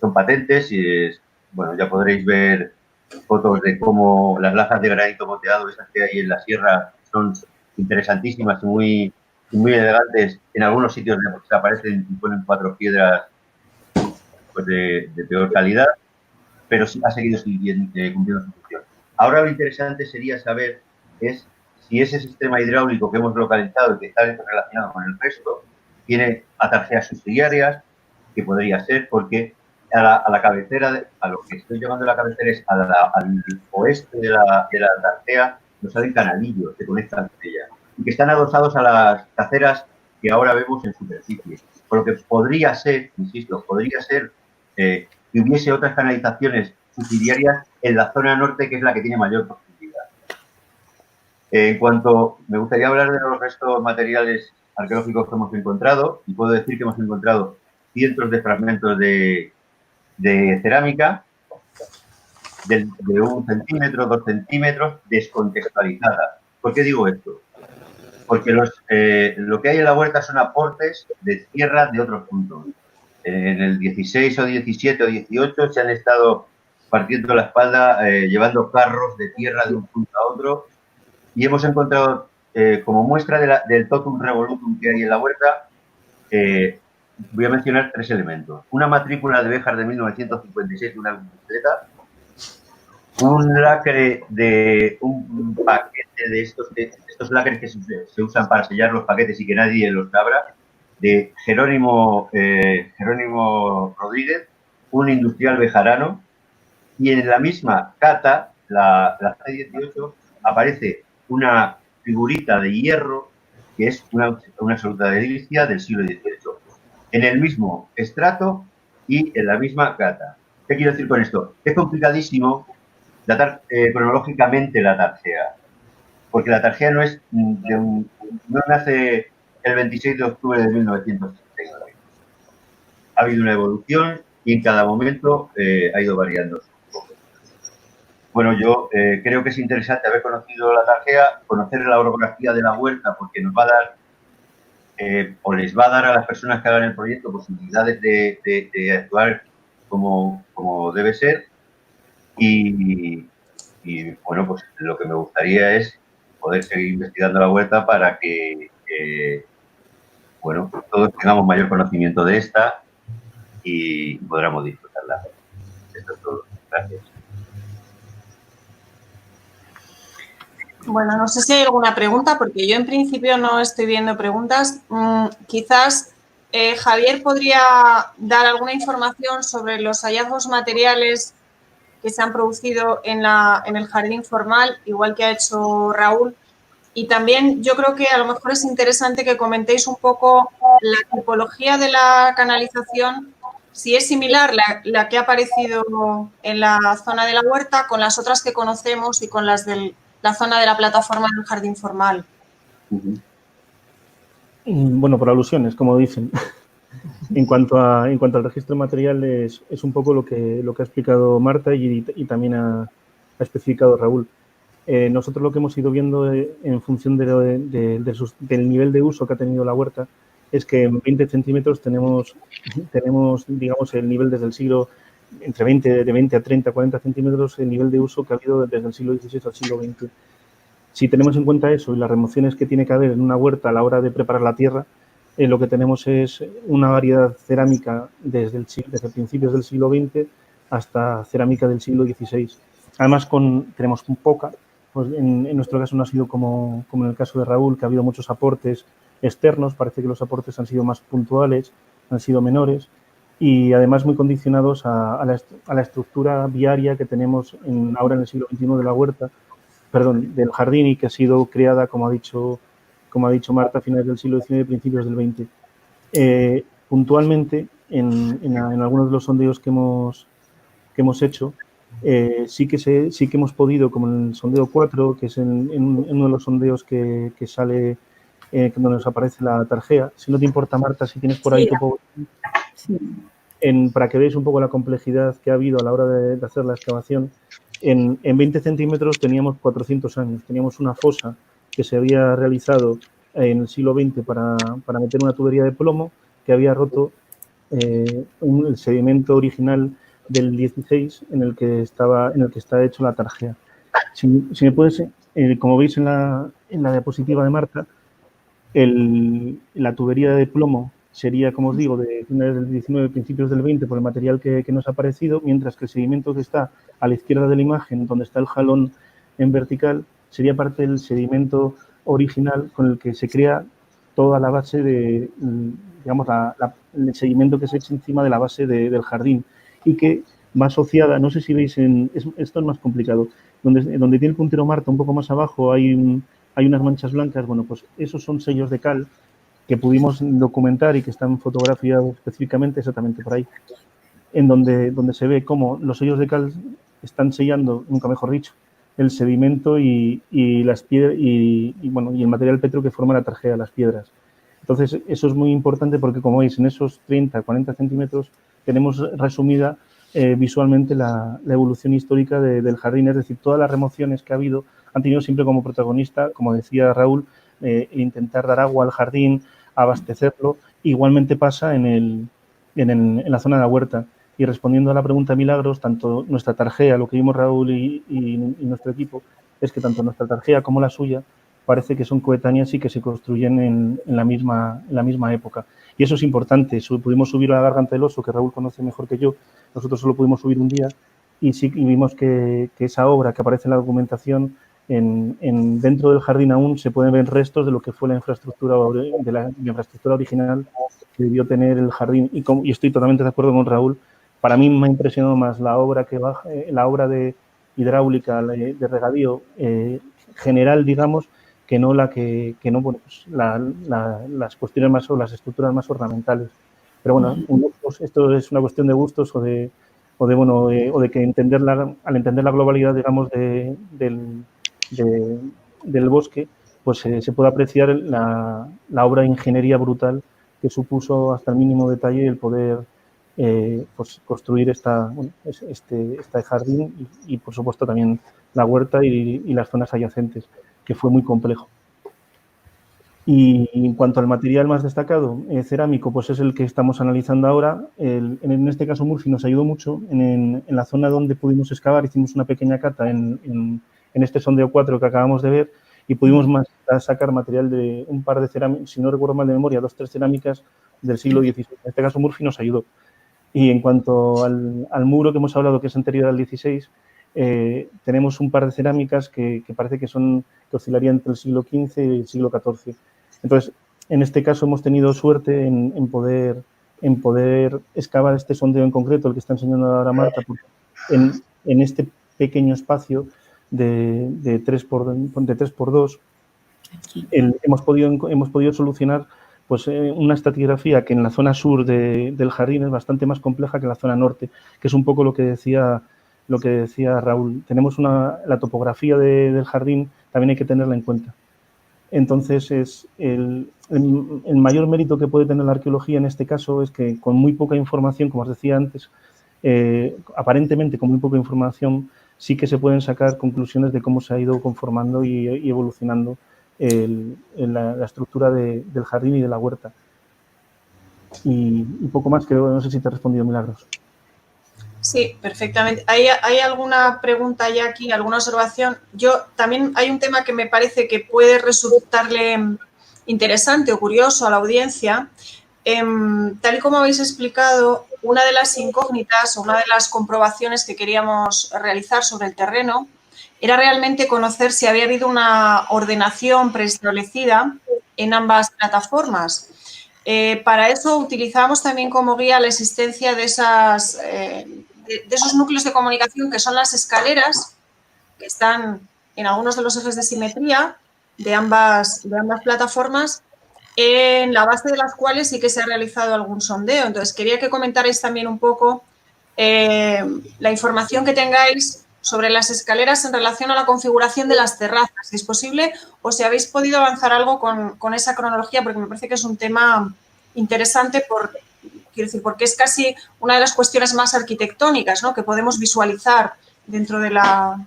son patentes. Y bueno, ya podréis ver fotos de cómo las lajas de granito moteado, esas que hay en la sierra, son interesantísimas y muy elegantes. En algunos sitios se aparecen y ponen 4 piedras pues de peor calidad, pero sí ha seguido cumpliendo su función. Ahora lo interesante sería saber si ese sistema hidráulico que hemos localizado y que está relacionado con el resto tiene atarjeas subsidiarias, que podría ser porque a la cabecera, a lo que estoy llamando la cabecera es al oeste de la atarjea, nos salen canalillos que conectan con ella y que están adosados a las caceras que ahora vemos en superficie. Por lo que podría ser, insisto, que hubiese otras canalizaciones subsidiarias en la zona norte, que es la que tiene mayor profundidad. En cuanto, me gustaría hablar de los restos materiales arqueológicos que hemos encontrado, y puedo decir que hemos encontrado cientos de fragmentos de cerámica de 1 centímetro, 2 centímetros, descontextualizada. ¿Por qué digo esto? Porque lo que hay en la huerta son aportes de tierra de otros puntos. En el 16 o 17 o 18 se han estado partiendo la espalda, llevando carros de tierra de un punto a otro, y hemos encontrado, como muestra del totum revolutum que hay en la huerta, voy a mencionar 3 elementos. Una matrícula de Béjar de 1956 de una bicicleta, un lacre de un paquete de estos lacres que se usan para sellar los paquetes y que nadie los abra, de Jerónimo Rodríguez, un industrial bejarano, y en la misma cata, la C18, aparece una figurita de hierro que es una absoluta delicia del siglo XVIII, en el mismo estrato y en la misma cata. ¿Qué quiero decir con esto? Es complicadísimo datar cronológicamente la tarjea, porque la tarjea no nace el 26 de octubre de 1969. Ha habido una evolución y en cada momento ha ido variando. Bueno, yo creo que es interesante haber conocido la tarjea, conocer la orografía de la huerta, porque nos va a dar, o les va a dar a las personas que hagan el proyecto posibilidades de actuar como debe ser. Y bueno, pues lo que me gustaría es poder seguir investigando la huerta para que, bueno, todos tengamos mayor conocimiento de esta y podamos disfrutarla. Esto es todo. Gracias. Bueno, no sé si hay alguna pregunta, porque yo en principio no estoy viendo preguntas. Quizás Javier podría dar alguna información sobre los hallazgos materiales que se han producido en el jardín formal, igual que ha hecho Raúl. Y también yo creo que a lo mejor es interesante que comentéis un poco la tipología de la canalización, si es similar la que ha aparecido en la zona de la huerta con las otras que conocemos y con las de la zona de la plataforma del jardín formal. Bueno, por alusiones, como dicen. En cuanto al registro de materiales, es un poco lo que ha explicado Marta y también ha especificado Raúl. Nosotros lo que hemos ido viendo en función del nivel de uso que ha tenido la huerta es que en 20 centímetros tenemos, digamos, el nivel desde el siglo, de 20 a 30, 40 centímetros, el nivel de uso que ha habido desde el siglo XVI al siglo XX. Si tenemos en cuenta eso y las remociones que tiene que haber en una huerta a la hora de preparar la tierra, lo que tenemos es una variedad cerámica desde principios del siglo XX hasta cerámica del siglo XVI. Además, tenemos poca, pues en nuestro caso no ha sido como en el caso de Raúl, que ha habido muchos aportes externos, parece que los aportes han sido más puntuales, han sido menores y además muy condicionados a la estructura viaria que tenemos ahora en el siglo XXI de la huerta, del jardín, y que ha sido creada, como ha dicho Marta, a finales del siglo XIX y principios del XX. Puntualmente, en algunos de los sondeos que hemos hecho, sí que hemos podido, como en el sondeo 4, que es en uno de los sondeos que sale, donde nos aparece la tarjea. Si no te importa, Marta, si tienes por ahí tu PowerPoint, para que veáis un poco la complejidad que ha habido a la hora de hacer la excavación. En 20 centímetros teníamos 400 años. Teníamos una fosa que se había realizado en el siglo XX para meter una tubería de plomo que había roto el sedimento original del 16 en el que está hecho la tarjea. Si me puedes, como veis en la diapositiva de Marta, la tubería de plomo sería, como os digo, de finales del 19, principios del 20, por el material que nos ha aparecido, mientras que el sedimento que está a la izquierda de la imagen, donde está el jalón en vertical, sería parte del sedimento original con el que se crea toda la base de, digamos, el sedimento que se echa encima de la base del jardín y que va asociada, no sé si veis, esto es más complicado, donde tiene el puntero Marta un poco más abajo hay unas manchas blancas, bueno, pues esos son sellos de cal que pudimos documentar y que están fotografiados específicamente exactamente por ahí, en donde se ve cómo los sellos de cal están sellando, nunca mejor dicho, el sedimento y las piedras y el material petro que forma la tarjea, las piedras. Entonces, eso es muy importante porque, como veis, en esos 30, 40 centímetros tenemos resumida visualmente la evolución histórica del jardín. Es decir, todas las remociones que ha habido han tenido siempre como protagonista, como decía Raúl, intentar dar agua al jardín, abastecerlo. Igualmente pasa en la zona de la huerta. Y respondiendo a la pregunta de Milagros, tanto nuestra tarjea, lo que vimos Raúl y nuestro equipo, es que tanto nuestra tarjea como la suya parece que son coetáneas y que se construyen en la misma época. Y eso es importante. Pudimos subir a la Garganta del Oso, que Raúl conoce mejor que yo. Nosotros solo pudimos subir un día y vimos que esa obra que aparece en la documentación, dentro del jardín aún se pueden ver restos de lo que fue la infraestructura original que debió tener el jardín. Y estoy totalmente de acuerdo con Raúl. Para mí me ha impresionado más la obra de hidráulica, de regadío general, digamos, que no bueno, pues las cuestiones más o las estructuras más ornamentales. Pero bueno, esto es una cuestión de gustos o de que al entender la globalidad, digamos, del bosque, pues se puede apreciar la obra de ingeniería brutal que supuso hasta el mínimo detalle el poder pues construir este jardín y, por supuesto, también la huerta y las zonas adyacentes, que fue muy complejo. Y en cuanto al material más destacado, cerámico, pues es el que estamos analizando ahora. En este caso, Murphy nos ayudó mucho. En la zona donde pudimos excavar, hicimos una pequeña cata en este sondeo 4 que acabamos de ver y pudimos sacar material de un par de cerámicas, si no recuerdo mal de memoria, 2 o 3 cerámicas del siglo XVI. En este caso, Murphy nos ayudó. Y en cuanto al muro que hemos hablado, que es anterior al XVI, tenemos un par de cerámicas que parece que oscilarían entre el siglo XV y el siglo XIV. Entonces, en este caso hemos tenido suerte en poder excavar este sondeo en concreto, el que está enseñando ahora Marta, porque en este pequeño espacio de 3x2 hemos podido solucionar pues una estratigrafía que en la zona sur del jardín es bastante más compleja que en la zona norte, que es un poco lo que decía Raúl. Tenemos la topografía del jardín, también hay que tenerla en cuenta. Entonces, el mayor mérito que puede tener la arqueología en este caso es que con muy poca información, como os decía antes, aparentemente con muy poca información, sí que se pueden sacar conclusiones de cómo se ha ido conformando y evolucionando la estructura del jardín y de la huerta. Y poco más, creo, no sé si te he respondido, Milagros. Sí, perfectamente. ¿Hay alguna pregunta ya aquí, alguna observación? También hay un tema que me parece que puede resultarle interesante o curioso a la audiencia. Tal y como habéis explicado, una de las incógnitas o una de las comprobaciones que queríamos realizar sobre el terreno era realmente conocer si había habido una ordenación preestablecida en ambas plataformas. Para eso utilizamos también como guía la existencia de esos núcleos de comunicación que son las escaleras, que están en algunos de los ejes de simetría de ambas plataformas, en la base de las cuales sí que se ha realizado algún sondeo. Entonces, quería que comentarais también un poco la información que tengáis sobre las escaleras en relación a la configuración de las terrazas, si es posible, o si habéis podido avanzar algo con esa cronología, porque me parece que es un tema interesante porque es casi una de las cuestiones más arquitectónicas, ¿no?, que podemos visualizar dentro de la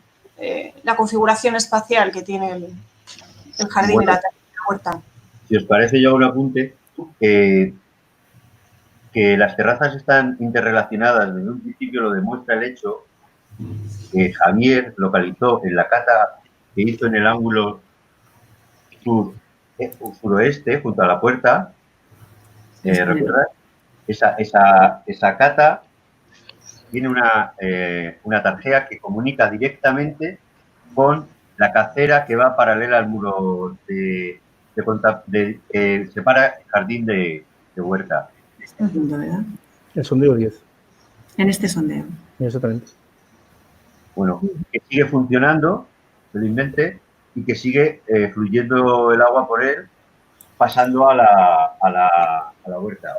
configuración espacial que tiene el jardín y la huerta. Si os parece, yo hago un apunte que las terrazas están interrelacionadas desde un principio, lo demuestra el hecho que Javier localizó en la cata que hizo en el ángulo suroeste, junto a la puerta, ¿recuerdas? Esa cata tiene una tarjea que comunica directamente con la cacera que va paralela al muro que separa el jardín de huerta. Este punto, ¿verdad? El sondeo 10. En este sondeo. Exactamente. Bueno, que sigue funcionando, felizmente, y que sigue fluyendo el agua por él, pasando a la huerta.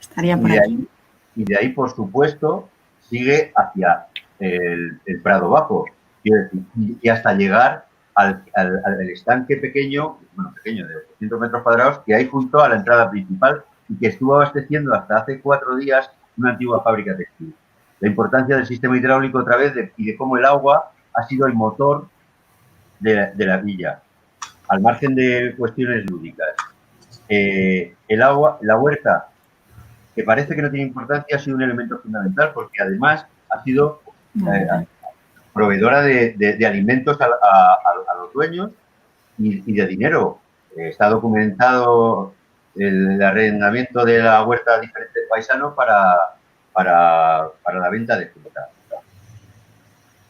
Estaría por aquí. Y de ahí, por supuesto, sigue hacia el Prado Bajo, quiero decir, y hasta llegar al estanque pequeño, bueno, pequeño, de 800 metros cuadrados, que hay junto a la entrada principal y que estuvo abasteciendo hasta hace 4 días una antigua fábrica textil. La importancia del sistema hidráulico otra vez y de cómo el agua ha sido el motor de la villa. Al margen de cuestiones lúdicas, el agua, la huerta, que parece que no tiene importancia, ha sido un elemento fundamental porque además ha sido proveedora de alimentos a los dueños y de dinero. Está documentado el arrendamiento de la huerta a diferentes paisanos para la venta de fruta.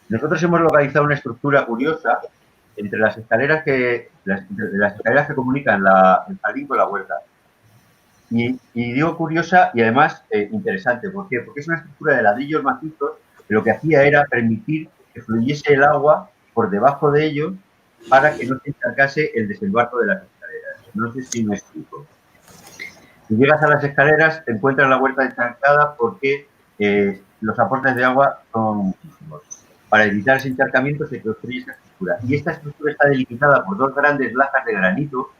Nosotros hemos localizado una estructura curiosa entre las escaleras que comunican el jardín con la huerta. Y digo curiosa y además interesante. ¿Por qué? Porque es una estructura de ladrillos macizos que lo que hacía era permitir que fluyese el agua por debajo de ellos para que no se encharcase el desembarco de las escaleras. No sé si me explico. Si llegas a las escaleras, te encuentras la huerta encharcada porque los aportes de agua son muchísimos. Para evitar ese encharcamiento se construye esta estructura. Y esta estructura está delimitada por 2 grandes lajas de granito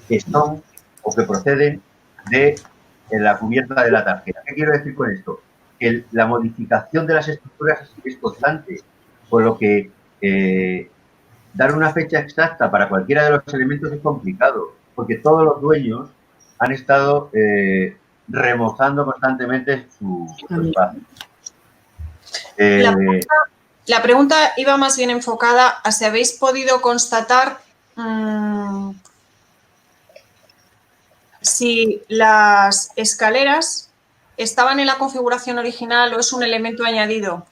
que son o que proceden de la cubierta de la tarjeta. ¿Qué quiero decir con esto? Que la modificación de las estructuras es constante, por lo que dar una fecha exacta para cualquiera de los elementos es complicado, porque todos los dueños han estado remozando constantemente su espacio. La pregunta iba más bien enfocada a si habéis podido constatar si las escaleras estaban en la configuración original o es un elemento añadido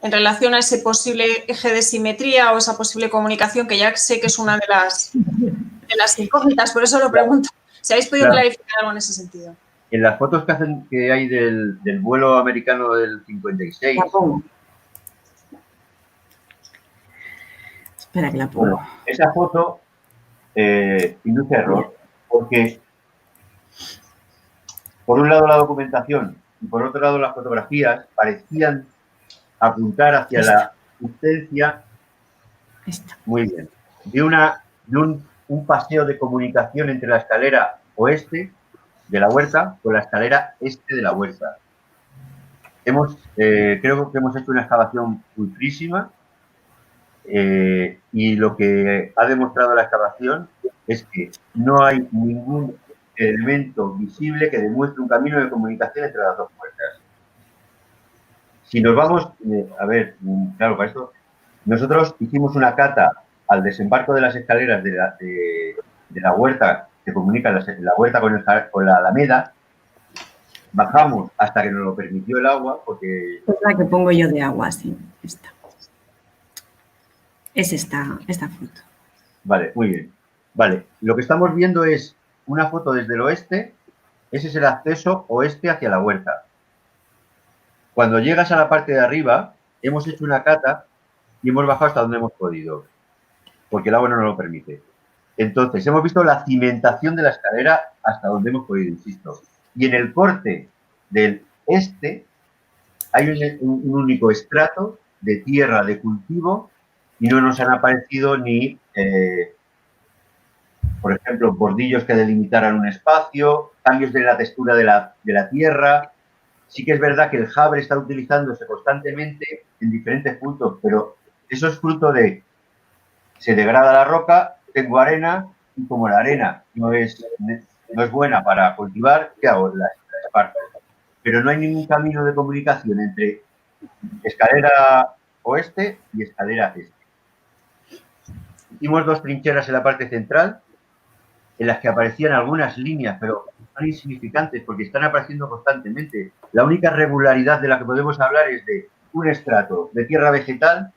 en relación a ese posible eje de simetría o esa posible comunicación, que ya sé que es una de las incógnitas, por eso lo pregunto. Si habéis podido clarificar algo en ese sentido. En las fotos que hay del vuelo americano del 56. Espera que la pongo. Bueno, esa foto induce error, porque por un lado la documentación y por otro lado las fotografías parecían apuntar hacia la existencia, muy bien, de un paseo de comunicación entre la escalera oeste de la huerta con la escalera este de la huerta. Creo que hemos hecho una excavación ultrísima y lo que ha demostrado la excavación es que no hay ningún elemento visible que demuestre un camino de comunicación entre las dos puertas. Si nos vamos, a ver, claro, para esto, nosotros hicimos una cata al desembarco de las escaleras de la huerta que comunica la huerta con la alameda. Bajamos hasta que nos lo permitió el agua, porque... Es la que pongo yo de agua, sí, esta. Es esta foto. Vale, muy bien. Vale, lo que estamos viendo es una foto desde el oeste. Ese es el acceso oeste hacia la huerta. Cuando llegas a la parte de arriba, hemos hecho una cata y hemos bajado hasta donde hemos podido, porque el agua no nos lo permite. Entonces, hemos visto la cimentación de la escalera hasta donde hemos podido, insisto. Y en el corte del este hay un único estrato de tierra de cultivo y no nos han aparecido ni, por ejemplo, bordillos que delimitaran un espacio, cambios de la textura de la tierra. Sí que es verdad que el Jabre está utilizándose constantemente en diferentes puntos, pero eso es fruto de se degrada la roca, tengo arena y como la arena no es buena para cultivar, ¿qué hago? Las parto. Pero no hay ningún camino de comunicación entre escalera oeste y escalera este. Hicimos 2 trincheras en la parte central en las que aparecían algunas líneas, pero son insignificantes porque están apareciendo constantemente. La única regularidad de la que podemos hablar es de un estrato de tierra vegetal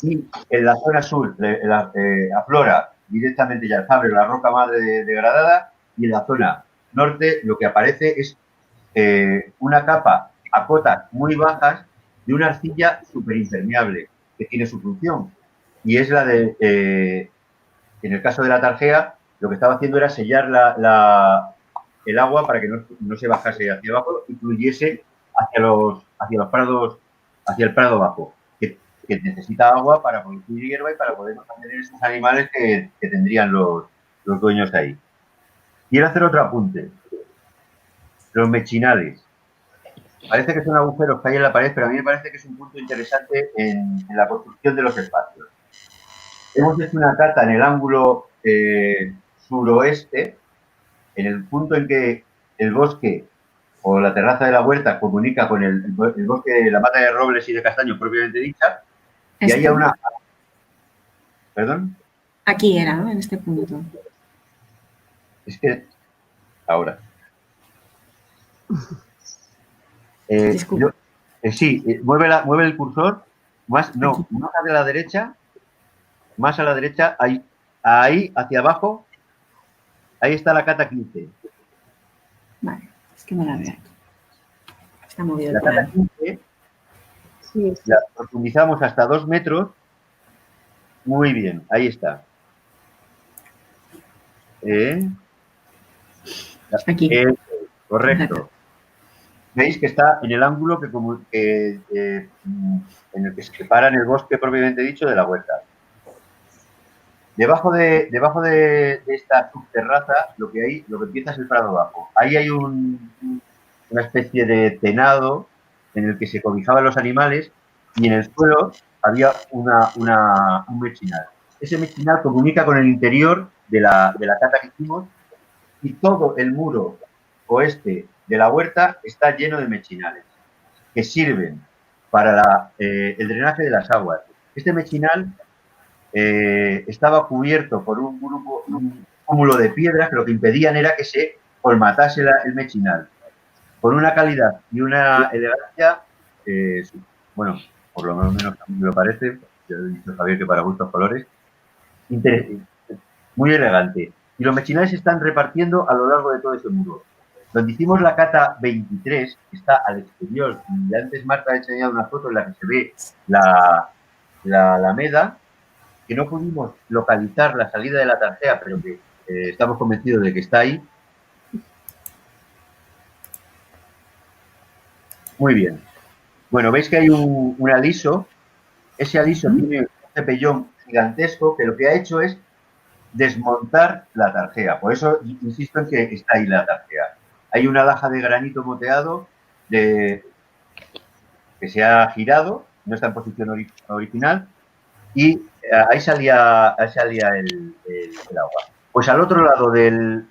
y en la zona sur aflora directamente ya el Jabre, la roca madre degradada, y en la zona norte lo que aparece es una capa a cotas muy bajas de una arcilla superimpermeable que tiene su función y es la de en el caso de la tarjea lo que estaba haciendo era sellar el agua para que no se bajase hacia abajo y fluyese hacia los prados, hacia el prado bajo, que que necesita agua para producir hierba y para poder mantener esos animales que tendrían los dueños ahí. Quiero hacer otro apunte. Los mechinales. Parece que son agujeros que hay en la pared, pero a mí me parece que es un punto interesante en la construcción de los espacios. Hemos hecho una cata en el ángulo suroeste, en el punto en que el bosque o la terraza de la huerta comunica con el bosque, la mata de robles y de castaños propiamente dicha, y haya una... ¿Perdón? Aquí era, ¿no? En este punto. Es que... Ahora. Sí, mueve el cursor. Más a la derecha. Más a la derecha. Ahí, hacia abajo. Ahí está la cata 15. Vale, es que no la veo aquí. Está movido la el plano. cata 15 la profundizamos hasta 2 metros. Muy bien, ahí está. Aquí. Correcto. Veis que está en el ángulo en el que se separa en el bosque propiamente dicho de la huerta. Debajo de esta subterraza lo que empieza es el prado bajo. Ahí hay una especie de tenado en el que se cobijaban los animales y en el suelo había un mechinal. Ese mechinal comunica con el interior de la cata que hicimos y todo el muro oeste de la huerta está lleno de mechinales que sirven para el drenaje de las aguas. Este mechinal estaba cubierto por un cúmulo de piedras que lo que impedían era que se colmatase el mechinal. Con una calidad y una elegancia, bueno, por lo menos a mí me lo parece, ya he dicho Javier que para gustos colores, muy elegante. Y los mechinales se están repartiendo a lo largo de todo ese muro. Donde hicimos la cata 23, que está al exterior, y antes Marta ha enseñado una foto en la que se ve la alameda, que no pudimos localizar la salida de la tarjea, pero que estamos convencidos de que está ahí. Muy bien. Bueno, veis que hay un aliso. Ese aliso tiene un cepellón gigantesco que lo que ha hecho es desmontar la tarjea. Por eso insisto en que está ahí la tarjea. Hay una laja de granito moteado que se ha girado, no está en posición original, y ahí salía el agua. Pues al otro lado del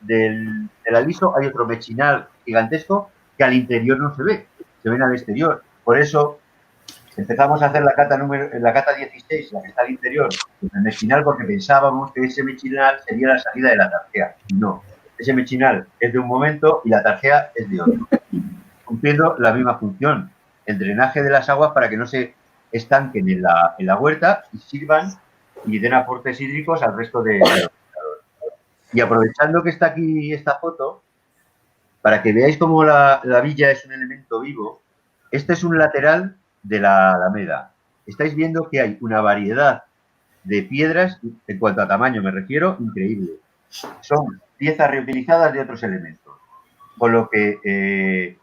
aliso hay otro mechinal gigantesco que al interior no se ve, se ven al exterior. Por eso empezamos a hacer la cata 16, la que está al interior, el mechinal, porque pensábamos que ese mechinal sería la salida de la tarjea. No, ese mechinal es de un momento y la tarjea es de otro, cumpliendo la misma función, el drenaje de las aguas para que no se estanquen en la huerta y sirvan y den aportes hídricos al resto de los pescadores. Y aprovechando que está aquí esta foto, para que veáis cómo la villa es un elemento vivo, este es un lateral de la alameda. Estáis viendo que hay una variedad de piedras, en cuanto a tamaño me refiero, increíble. Son piezas reutilizadas de otros elementos. Con lo que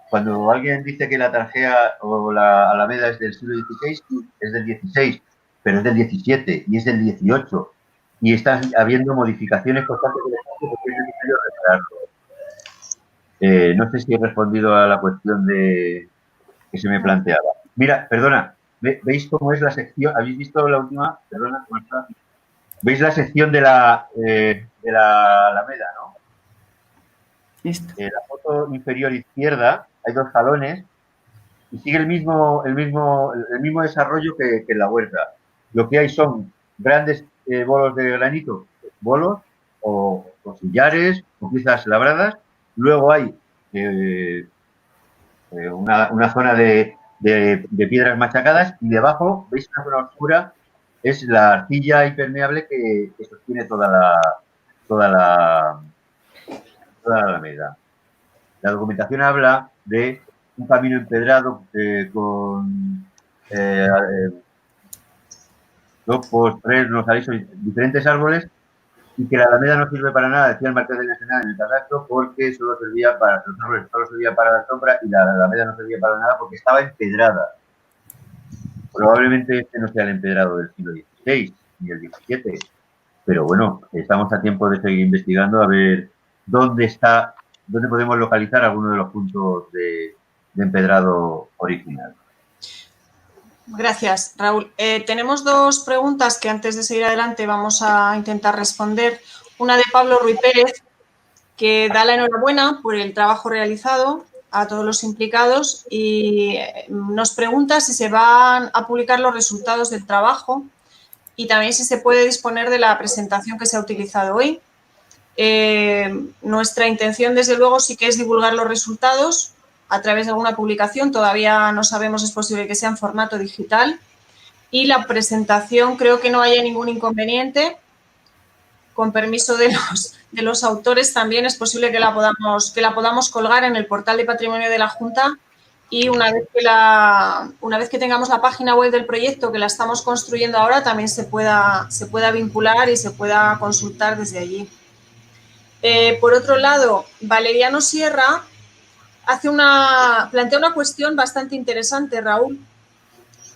cuando alguien dice que la tarjea o la alameda es del siglo XVI, es del XVI, pero es del XVII y es del XVIII. Y están habiendo modificaciones constantes del espacio porque es necesario repararlo. No sé si he respondido a la cuestión que se me planteaba. Mira, perdona, ¿veis cómo es la sección? ¿Habéis visto la última? Perdona, ¿cómo está? ¿Veis la sección de la alameda, no? En la foto inferior izquierda hay 2 jalones y sigue el mismo desarrollo que en la huerta. Lo que hay son grandes bolos de granito, bolos o sillares o piezas labradas. Luego hay una zona de piedras machacadas y debajo, veis una zona oscura, es la arcilla impermeable que sostiene toda la alameda. La documentación habla de un camino empedrado con lopos, fresnos, alisos, diferentes árboles, y que la alameda no sirve para nada, decía el Marqués del Nacional en el catastro, porque solo servía para la sombra y la alameda no servía para nada porque estaba empedrada. Probablemente este no sea el empedrado del siglo XVI ni el XVII, pero bueno, estamos a tiempo de seguir investigando a ver dónde podemos localizar alguno de los puntos de empedrado original. Gracias, Raúl. Tenemos dos preguntas que antes de seguir adelante vamos a intentar responder. Una de Pablo Ruiz Pérez, que da la enhorabuena por el trabajo realizado a todos los implicados y nos pregunta si se van a publicar los resultados del trabajo y también si se puede disponer de la presentación que se ha utilizado hoy. Nuestra intención, desde luego, sí que es divulgar los resultados a través de alguna publicación. Todavía no sabemos, es posible que sea en formato digital. Y la presentación, creo que no haya ningún inconveniente. Con permiso de los autores, también es posible que la podamos colgar en el portal de patrimonio de la Junta y una vez que tengamos la página web del proyecto, que la estamos construyendo ahora, también se pueda vincular y se pueda consultar desde allí. Por otro lado, Valeriano Sierra plantea una cuestión bastante interesante, Raúl,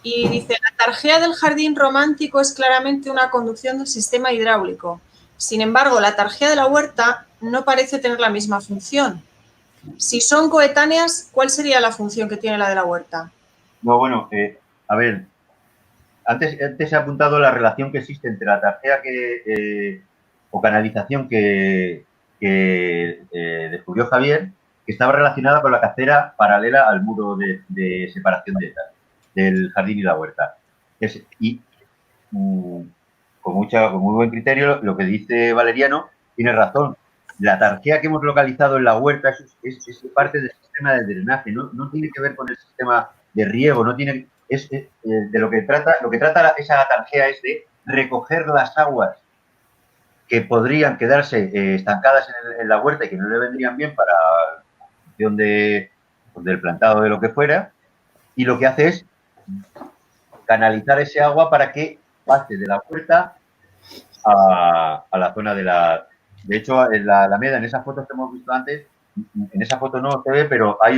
y dice: la tarjea del jardín romántico es claramente una conducción del sistema hidráulico. Sin embargo, la tarjea de la huerta no parece tener la misma función. Si son coetáneas, ¿cuál sería la función que tiene la de la huerta? No, bueno, a ver, antes he apuntado la relación que existe entre la tarjea o canalización que descubrió Javier, que estaba relacionada con la cacera paralela al muro de separación del jardín y la huerta. Con muy buen criterio, lo que dice Valeriano tiene razón. La tarjea que hemos localizado en la huerta es parte del sistema de drenaje, no tiene que ver con el sistema de riego, no tiene, de lo que trata esa tarjea es de recoger las aguas que podrían quedarse estancadas en la huerta y que no le vendrían bien para la función del plantado de lo que fuera, y lo que hace es canalizar ese agua para que pase de la huerta a la zona de la... De hecho, en la Alameda, en esas fotos que hemos visto antes, en esa foto no se ve, pero hay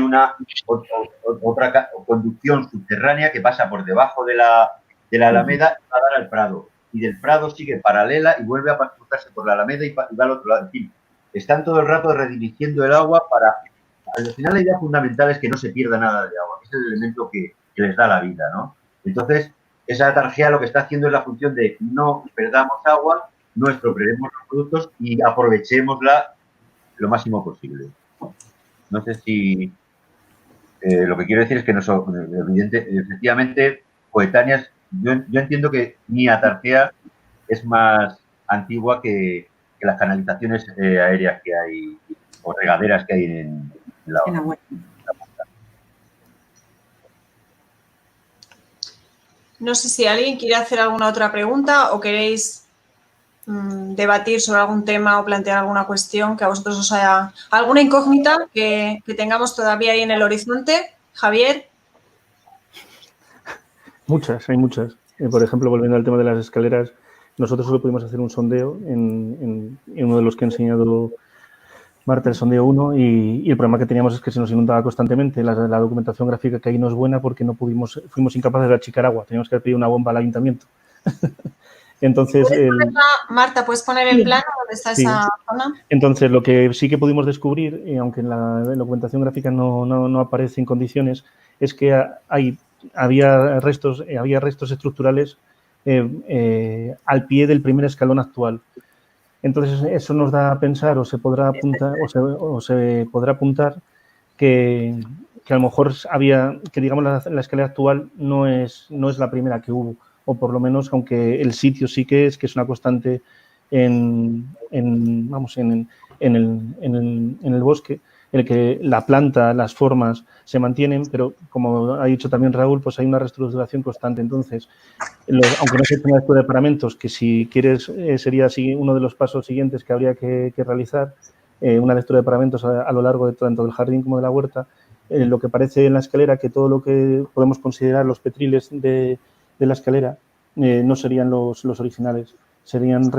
otra conducción subterránea que pasa por debajo de la Alameda y va a dar al Prado. Y del Prado sigue paralela y vuelve a cruzarse por la Alameda y va al otro lado. En fin, están todo el rato redirigiendo el agua para... Al final, la idea fundamental es que no se pierda nada de agua, que es el elemento que les da la vida, ¿no? Entonces, esa tarjea lo que está haciendo es la función de no perdamos agua, no estropeemos los productos y aprovechémosla lo máximo posible. No sé si lo que quiero decir es que no son efectivamente coetáneas. Yo entiendo que mi atarjea es más antigua que las canalizaciones aéreas que hay o regaderas que hay en la web. No sé si alguien quiere hacer alguna otra pregunta o queréis debatir sobre algún tema o plantear alguna cuestión que a vosotros os haya... ¿Alguna incógnita que tengamos todavía ahí en el horizonte? Javier. Hay muchas. Por ejemplo, volviendo al tema de las escaleras, nosotros solo pudimos hacer un sondeo en uno de los que ha enseñado Marta, el sondeo 1, y el problema que teníamos es que se nos inundaba constantemente. La documentación gráfica que hay no es buena porque fuimos incapaces de achicar agua. Teníamos que pedir una bomba al ayuntamiento. Entonces, Marta, ¿puedes poner el plano donde está esa zona? Entonces, lo que sí que pudimos descubrir, aunque en la documentación gráfica no aparece en condiciones, es que había restos estructurales al pie del primer escalón actual. Entonces, eso nos da a pensar o se podrá apuntar que a lo mejor digamos, la escalera actual no es la primera que hubo, o por lo menos, aunque el sitio sí que es una constante en el bosque, en el que la planta, las formas se mantienen, pero como ha dicho también Raúl, pues hay una reestructuración constante. Entonces, aunque no se tenga esto de paramentos, que si quieres sería uno de los pasos siguientes que habría que realizar, una lectura de paramentos a lo largo de tanto del jardín como de la huerta, lo que parece en la escalera, que todo lo que podemos considerar los petriles de la escalera no serían los originales, serían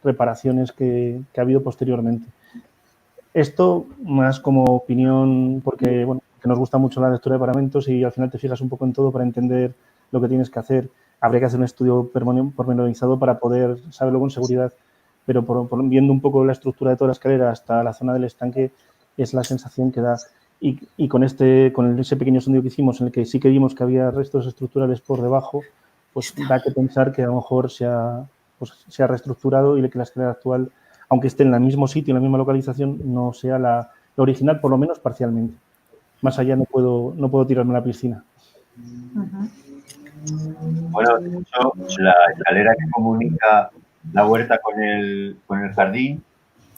reparaciones que ha habido posteriormente. Esto más como opinión, porque bueno, que nos gusta mucho la lectura de paramentos y al final te fijas un poco en todo para entender lo que tienes que hacer. Habría que hacer un estudio pormenorizado para poder saberlo con seguridad, pero viendo un poco la estructura de toda la escalera hasta la zona del estanque es la sensación que da. Y con ese pequeño sondeo que hicimos en el que sí que vimos que había restos estructurales por debajo, pues da que pensar que a lo mejor se ha reestructurado y que la escalera actual, aunque esté en el mismo sitio, en la misma localización, no sea la original, por lo menos parcialmente. Más allá no puedo tirarme a la piscina. Bueno, de hecho, la escalera que comunica la huerta con el jardín,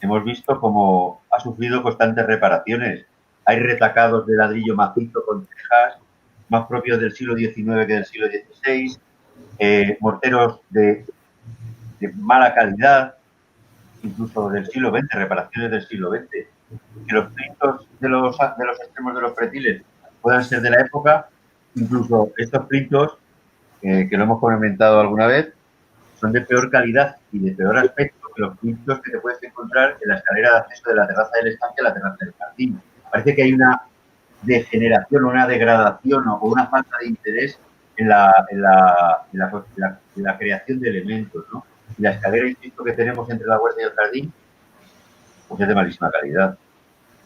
hemos visto cómo ha sufrido constantes reparaciones. Hay retacados de ladrillo macizo con tejas, más propios del siglo XIX que del siglo XVI, morteros de mala calidad, incluso del siglo XX, reparaciones del siglo XX. Que los plintos de los extremos de los pretiles puedan ser de la época, incluso estos plintos, que lo hemos comentado alguna vez, son de peor calidad y de peor aspecto que los plintos que te puedes encontrar en la escalera de acceso de la terraza del estanque a la terraza del jardín. Parece que hay una degeneración, una degradación o una falta de interés en la creación de elementos, ¿no? Y la escalera, insisto, que tenemos entre la huerta y el jardín, pues es de malísima calidad.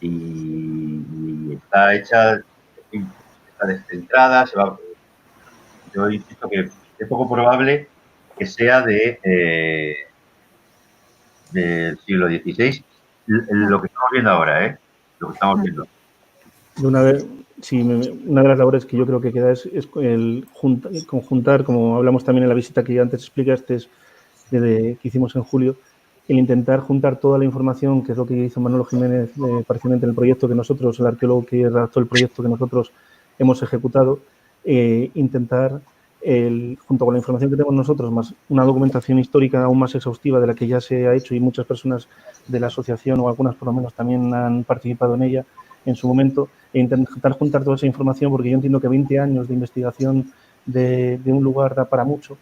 Y está hecha, en fin, está descentrada, yo insisto que es poco probable que sea del siglo XVI, lo que estamos viendo ahora, lo que estamos viendo. Una de las labores que yo creo que queda es el conjuntar, como hablamos también en la visita que antes explicaste, que hicimos en julio, el intentar juntar toda la información, que es lo que hizo Manolo Jiménez parcialmente en el proyecto que nosotros, el arqueólogo que redactó el proyecto que nosotros hemos ejecutado, intentar, junto con la información que tenemos nosotros, más una documentación histórica aún más exhaustiva de la que ya se ha hecho y muchas personas de la asociación o algunas por lo menos también han participado en ella en su momento, e intentar juntar toda esa información, porque yo entiendo que 20 años de investigación de un lugar da para mucho.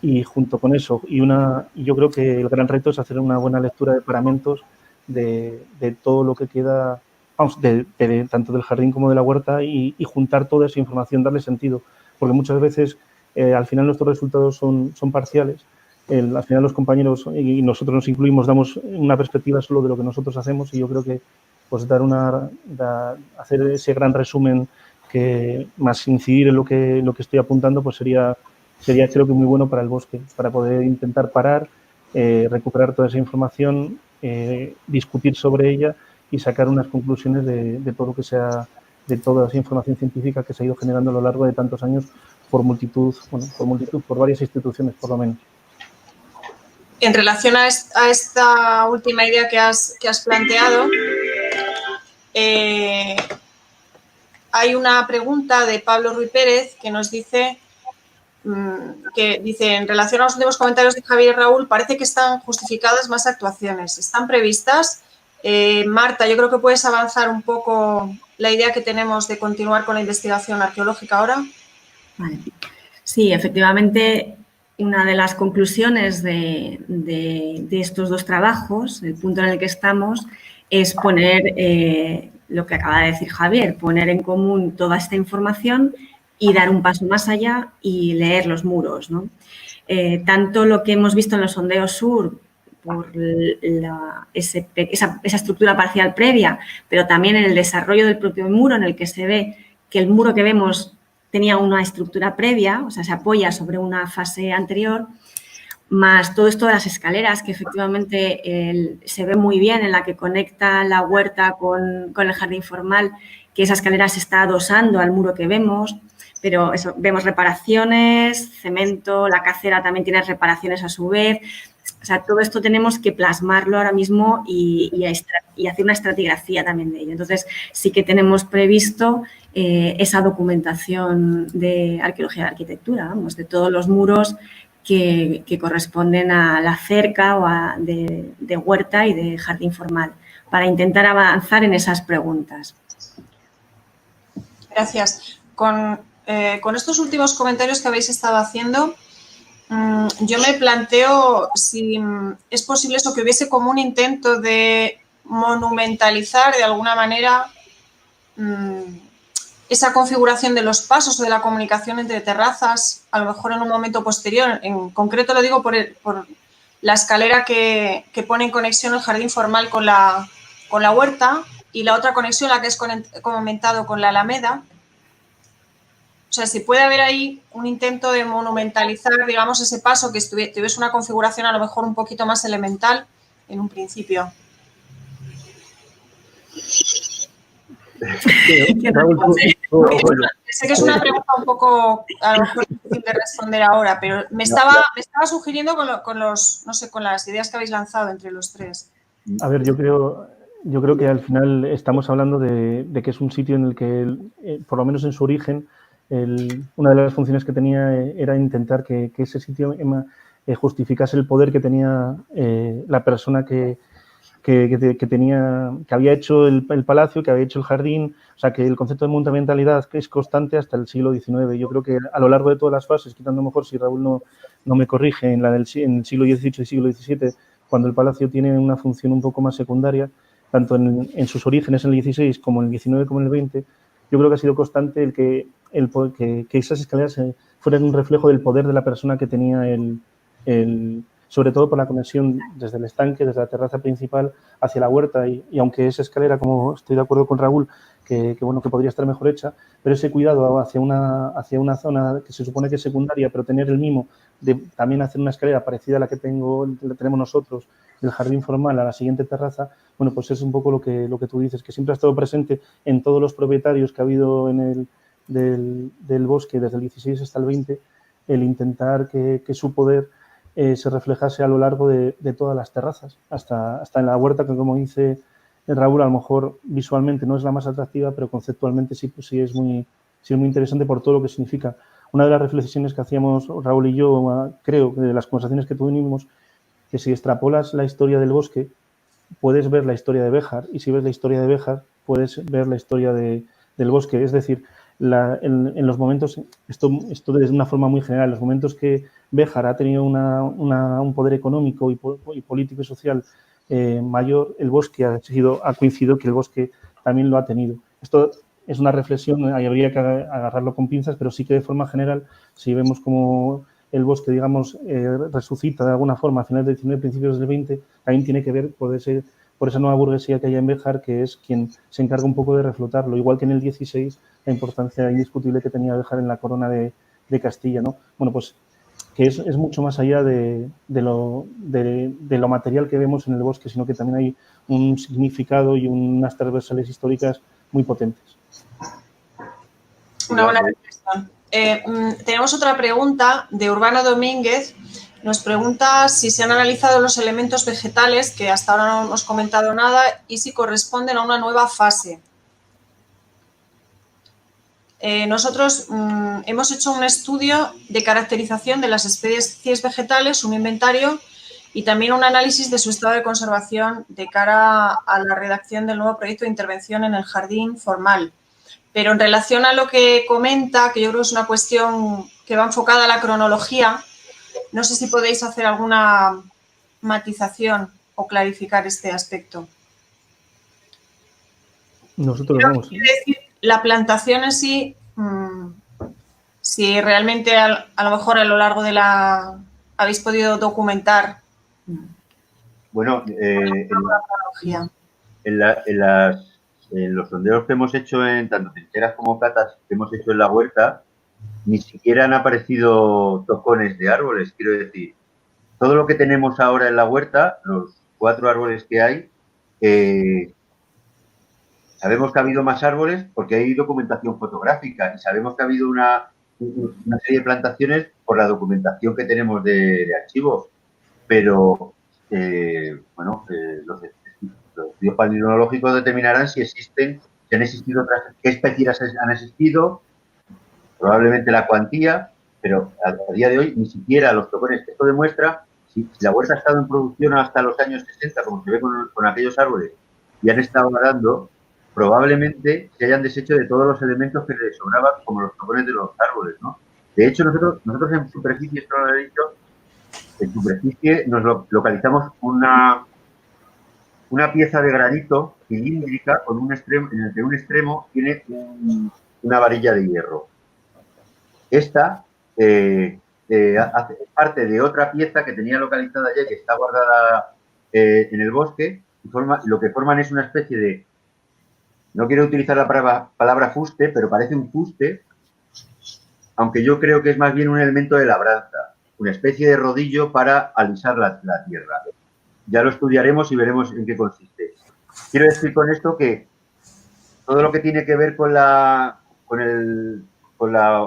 Y junto con eso, yo creo que el gran reto es hacer una buena lectura de paramentos de todo lo que queda, vamos, tanto del jardín como de la huerta y juntar toda esa información, darle sentido, porque muchas veces al final nuestros resultados son parciales. Al final los compañeros, y nosotros nos incluimos, damos una perspectiva solo de lo que nosotros hacemos, y yo creo que pues hacer ese gran resumen que más incidir en lo que estoy apuntando, pues sería creo que muy bueno para el bosque, para poder intentar parar, recuperar toda esa información, discutir sobre ella y sacar unas conclusiones de todo lo que sea, de toda esa información científica que se ha ido generando a lo largo de tantos años por varias instituciones por lo menos. En relación a esta última idea que has planteado, hay una pregunta de Pablo Ruiz Pérez que nos dice, en relación a los últimos comentarios de Javier y Raúl, parece que están justificadas más actuaciones. ¿Están previstas? Marta, yo creo que puedes avanzar un poco la idea que tenemos de continuar con la investigación arqueológica ahora. Vale. Sí, efectivamente, una de las conclusiones de estos dos trabajos, el punto en el que estamos, es poner, lo que acaba de decir Javier, poner en común toda esta información y dar un paso más allá y leer los muros, ¿no? Tanto lo que hemos visto en los sondeos sur, por esa estructura parcial previa, pero también en el desarrollo del propio muro, en el que se ve que el muro que vemos tenía una estructura previa, o sea, se apoya sobre una fase anterior, más todo esto de las escaleras, que efectivamente se ve muy bien en la que conecta la huerta con el jardín formal, que esa escalera se está adosando al muro que vemos, pero eso, vemos reparaciones, cemento, la cacera también tiene reparaciones a su vez. O sea, todo esto tenemos que plasmarlo ahora mismo y hacer una estratigrafía también de ello. Entonces, sí que tenemos previsto esa documentación de arqueología de arquitectura, vamos, de todos los muros que corresponden a la cerca o de huerta y de jardín formal, para intentar avanzar en esas preguntas. Gracias. Con estos últimos comentarios que habéis estado haciendo, yo me planteo si es posible eso, que hubiese como un intento de monumentalizar de alguna manera esa configuración de los pasos o de la comunicación entre terrazas, a lo mejor en un momento posterior. En concreto lo digo por la escalera que pone en conexión el jardín formal con la huerta y la otra conexión, la que es comentado con la alameda. O sea, si puede haber ahí un intento de monumentalizar, digamos, ese paso, que tuviese una configuración a lo mejor un poquito más elemental en un principio. Sé que es una pregunta un poco, a lo mejor, difícil de responder ahora, pero me estaba sugiriendo con las ideas que habéis lanzado entre los tres. A ver, yo creo que al final estamos hablando de que es un sitio en el que, por lo menos en su origen, una de las funciones que tenía era intentar que ese sitio justificase el poder que tenía la persona que había hecho el palacio, que había hecho el jardín. O sea, que el concepto de monumentalidad es constante hasta el siglo XIX. Yo creo que a lo largo de todas las fases, quitando mejor si Raúl no me corrige, en el siglo XVIII y siglo XVII, cuando el palacio tiene una función un poco más secundaria, tanto en sus orígenes en el XVI como en el XIX como en el XX, yo creo que ha sido constante el que esas escaleras fueran un reflejo del poder de la persona que tenía sobre todo por la conexión desde el estanque, desde la terraza principal hacia la huerta, y aunque esa escalera, como estoy de acuerdo con Raúl, que podría estar mejor hecha, pero ese cuidado hacia una zona que se supone que es secundaria, pero tener el mimo de también hacer una escalera parecida a la que tenemos nosotros, del jardín formal a la siguiente terraza, bueno, pues es un poco lo que tú dices, que siempre ha estado presente en todos los propietarios que ha habido del bosque desde el 16 hasta el 20, el intentar que su poder se reflejase a lo largo de todas las terrazas, hasta en la huerta, que, como dice Raúl, a lo mejor visualmente no es la más atractiva, pero conceptualmente sí es muy interesante por todo lo que significa. Una de las reflexiones que hacíamos Raúl y yo, creo, de las conversaciones que tuvimos, que si extrapolas la historia del bosque, puedes ver la historia de Béjar, y si ves la historia de Béjar, puedes ver la historia del bosque. Es decir, en los momentos, esto de una forma muy general, en los momentos que Béjar ha tenido un poder económico y político y social mayor, el bosque ha coincidido que el bosque también lo ha tenido. Esto es una reflexión, habría que agarrarlo con pinzas, pero sí que de forma general, si vemos como el bosque, digamos, resucita de alguna forma a finales del 19, principios del 20, también tiene que ver por esa nueva burguesía que hay en Béjar, que es quien se encarga un poco de reflotarlo, igual que en el 16, la importancia indiscutible que tenía Béjar en la corona de Castilla, ¿no? Bueno, pues que es mucho más allá de lo material que vemos en el bosque, sino que también hay un significado y unas transversales históricas muy potentes. Una buena reflexión. Tenemos otra pregunta de Urbano Domínguez. Nos pregunta si se han analizado los elementos vegetales, que hasta ahora no hemos comentado nada, y si corresponden a una nueva fase. Nosotros hemos hecho un estudio de caracterización de las especies vegetales, un inventario, y también un análisis de su estado de conservación de cara a la redacción del nuevo proyecto de intervención en el jardín formal. Pero en relación a lo que comenta, que yo creo que es una cuestión que va enfocada a la cronología, no sé si podéis hacer alguna matización o clarificar este aspecto. Nosotros vamos. Quiero decir, la plantación en sí, si realmente a lo mejor a lo largo de la habéis podido documentar. Bueno, en los sondeos que hemos hecho en tanto trincheras como catas que hemos hecho en la huerta, ni siquiera han aparecido tocones de árboles. Quiero decir, todo lo que tenemos ahora en la huerta, los 4 árboles que hay, sabemos que ha habido más árboles porque hay documentación fotográfica, y sabemos que ha habido una serie de plantaciones por la documentación que tenemos de archivos, pero los estudios palinológicos determinarán si han existido otras, qué especies han existido, probablemente la cuantía, pero a día de hoy ni siquiera los tocones. Esto demuestra si la huerta ha estado en producción hasta los años 60, como se ve con aquellos árboles, y han estado arando, probablemente se hayan deshecho de todos los elementos que les sobraban, como los tocones de los árboles, ¿no? De hecho, nosotros en superficie, esto no lo he dicho, en superficie nos localizamos una pieza de granito cilíndrica con un extremo, en el que un extremo tiene una varilla de hierro. Esta hace parte de otra pieza que tenía localizada ya, que está guardada en el bosque, y lo que forman es una especie de, no quiero utilizar la palabra fuste, pero parece un fuste, aunque yo creo que es más bien un elemento de labranza, una especie de rodillo para alisar la tierra. Ya lo estudiaremos y veremos en qué consiste. Quiero decir con esto que todo lo que tiene que ver con la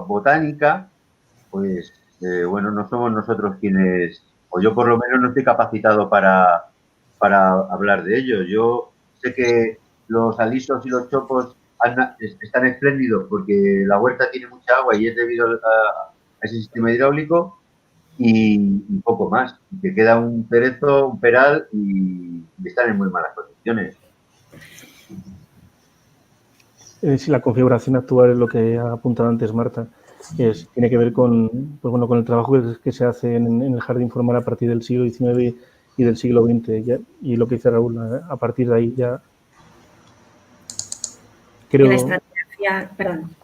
botánica, pues, bueno, no somos nosotros quienes, o yo por lo menos no estoy capacitado para hablar de ello. Yo sé que los alisos y los chopos están espléndidos porque la huerta tiene mucha agua y es debido a ese sistema hidráulico, y poco más. Que queda un cerezo, un peral y están en muy malas condiciones. Si la configuración actual es lo que ha apuntado antes Marta, tiene que ver con, pues bueno, con el trabajo que se hace en el jardín formal a partir del siglo XIX y del siglo XX. Y lo que dice Raúl, a partir de ahí ya creo... La estratigrafía, perdón.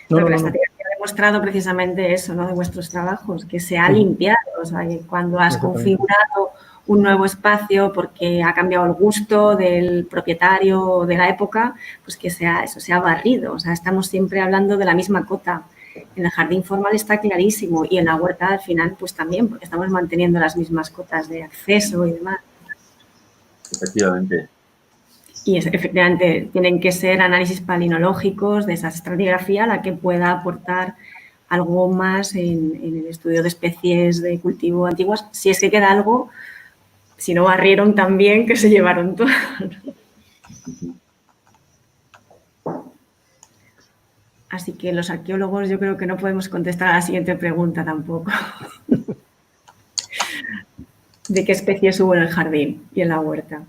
La estratigrafía ha demostrado precisamente eso, ¿no? De vuestros trabajos, que se ha limpiado. O sea, que cuando has configurado un nuevo espacio porque ha cambiado el gusto del propietario de la época, pues que se ha barrido. O sea, estamos siempre hablando de la misma cota. En el jardín formal está clarísimo y en la huerta al final pues también, porque estamos manteniendo las mismas cotas de acceso y demás. Efectivamente. Y efectivamente tienen que ser análisis palinológicos de esa estratigrafía la que pueda aportar algo más en el estudio de especies de cultivo antiguas, si es que queda algo, si no barrieron también, que se llevaron todo. Así que los arqueólogos yo creo que no podemos contestar a la siguiente pregunta tampoco. ¿De qué especies hubo en el jardín y en la huerta?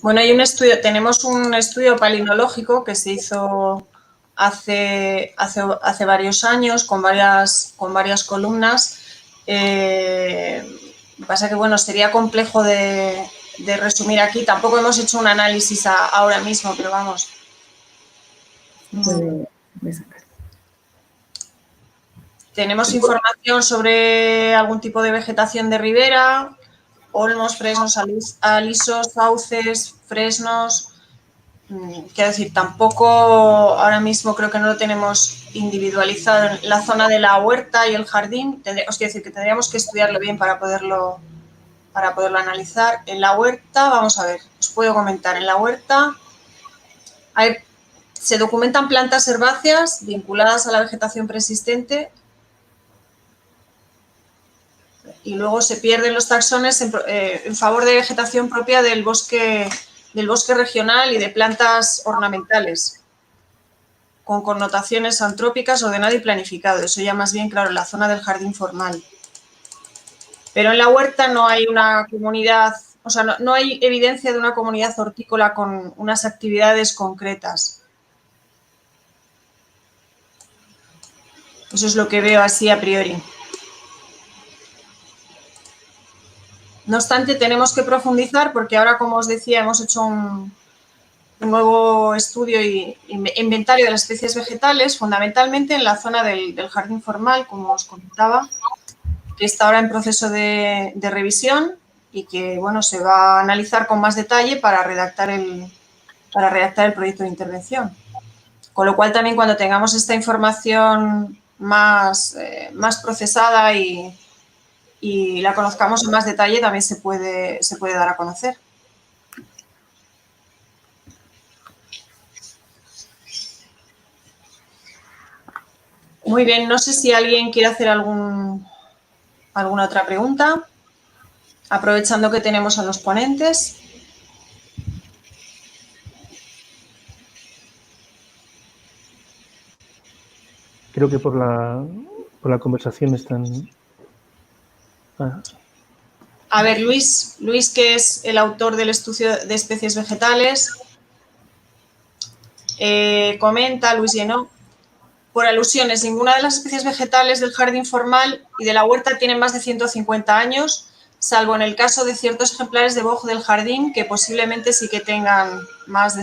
Bueno, tenemos un estudio palinológico que se hizo hace varios años con varias columnas. Pasa que, bueno, sería complejo de resumir aquí. Tampoco hemos hecho un análisis ahora mismo, pero vamos. Tenemos información sobre algún tipo de vegetación de ribera, olmos, fresnos, alisos, sauces, fresnos. Quiero decir, tampoco ahora mismo creo que no lo tenemos individualizado en la zona de la huerta y el jardín. Os quiero decir que tendríamos que estudiarlo bien para poderlo analizar. En la huerta, vamos a ver, os puedo comentar, en la huerta se documentan plantas herbáceas vinculadas a la vegetación preexistente y luego se pierden los taxones en favor de vegetación propia del bosque regional y de plantas ornamentales con connotaciones antrópicas, ordenado y planificado. Eso ya más bien, claro, en la zona del jardín formal. Pero en la huerta no hay una comunidad, o sea, no hay evidencia de una comunidad hortícola con unas actividades concretas. Eso es lo que veo así a priori. No obstante, tenemos que profundizar porque ahora, como os decía, hemos hecho un nuevo estudio y inventario de las especies vegetales, fundamentalmente en la zona del jardín formal, como os comentaba, que está ahora en proceso de revisión y que, bueno, se va a analizar con más detalle para redactar el proyecto de intervención. Con lo cual, también cuando tengamos esta información más procesada y la conozcamos en más detalle, también se puede dar a conocer. Muy bien, no sé si alguien quiere hacer alguna otra pregunta, aprovechando que tenemos a los ponentes. Creo que por la conversación están... A ver, Luis, que es el autor del estudio de especies vegetales, comenta, Luis Llenó, por alusiones, ninguna de las especies vegetales del jardín formal y de la huerta tienen más de 150 años, salvo en el caso de ciertos ejemplares de boj del jardín que posiblemente sí que tengan más de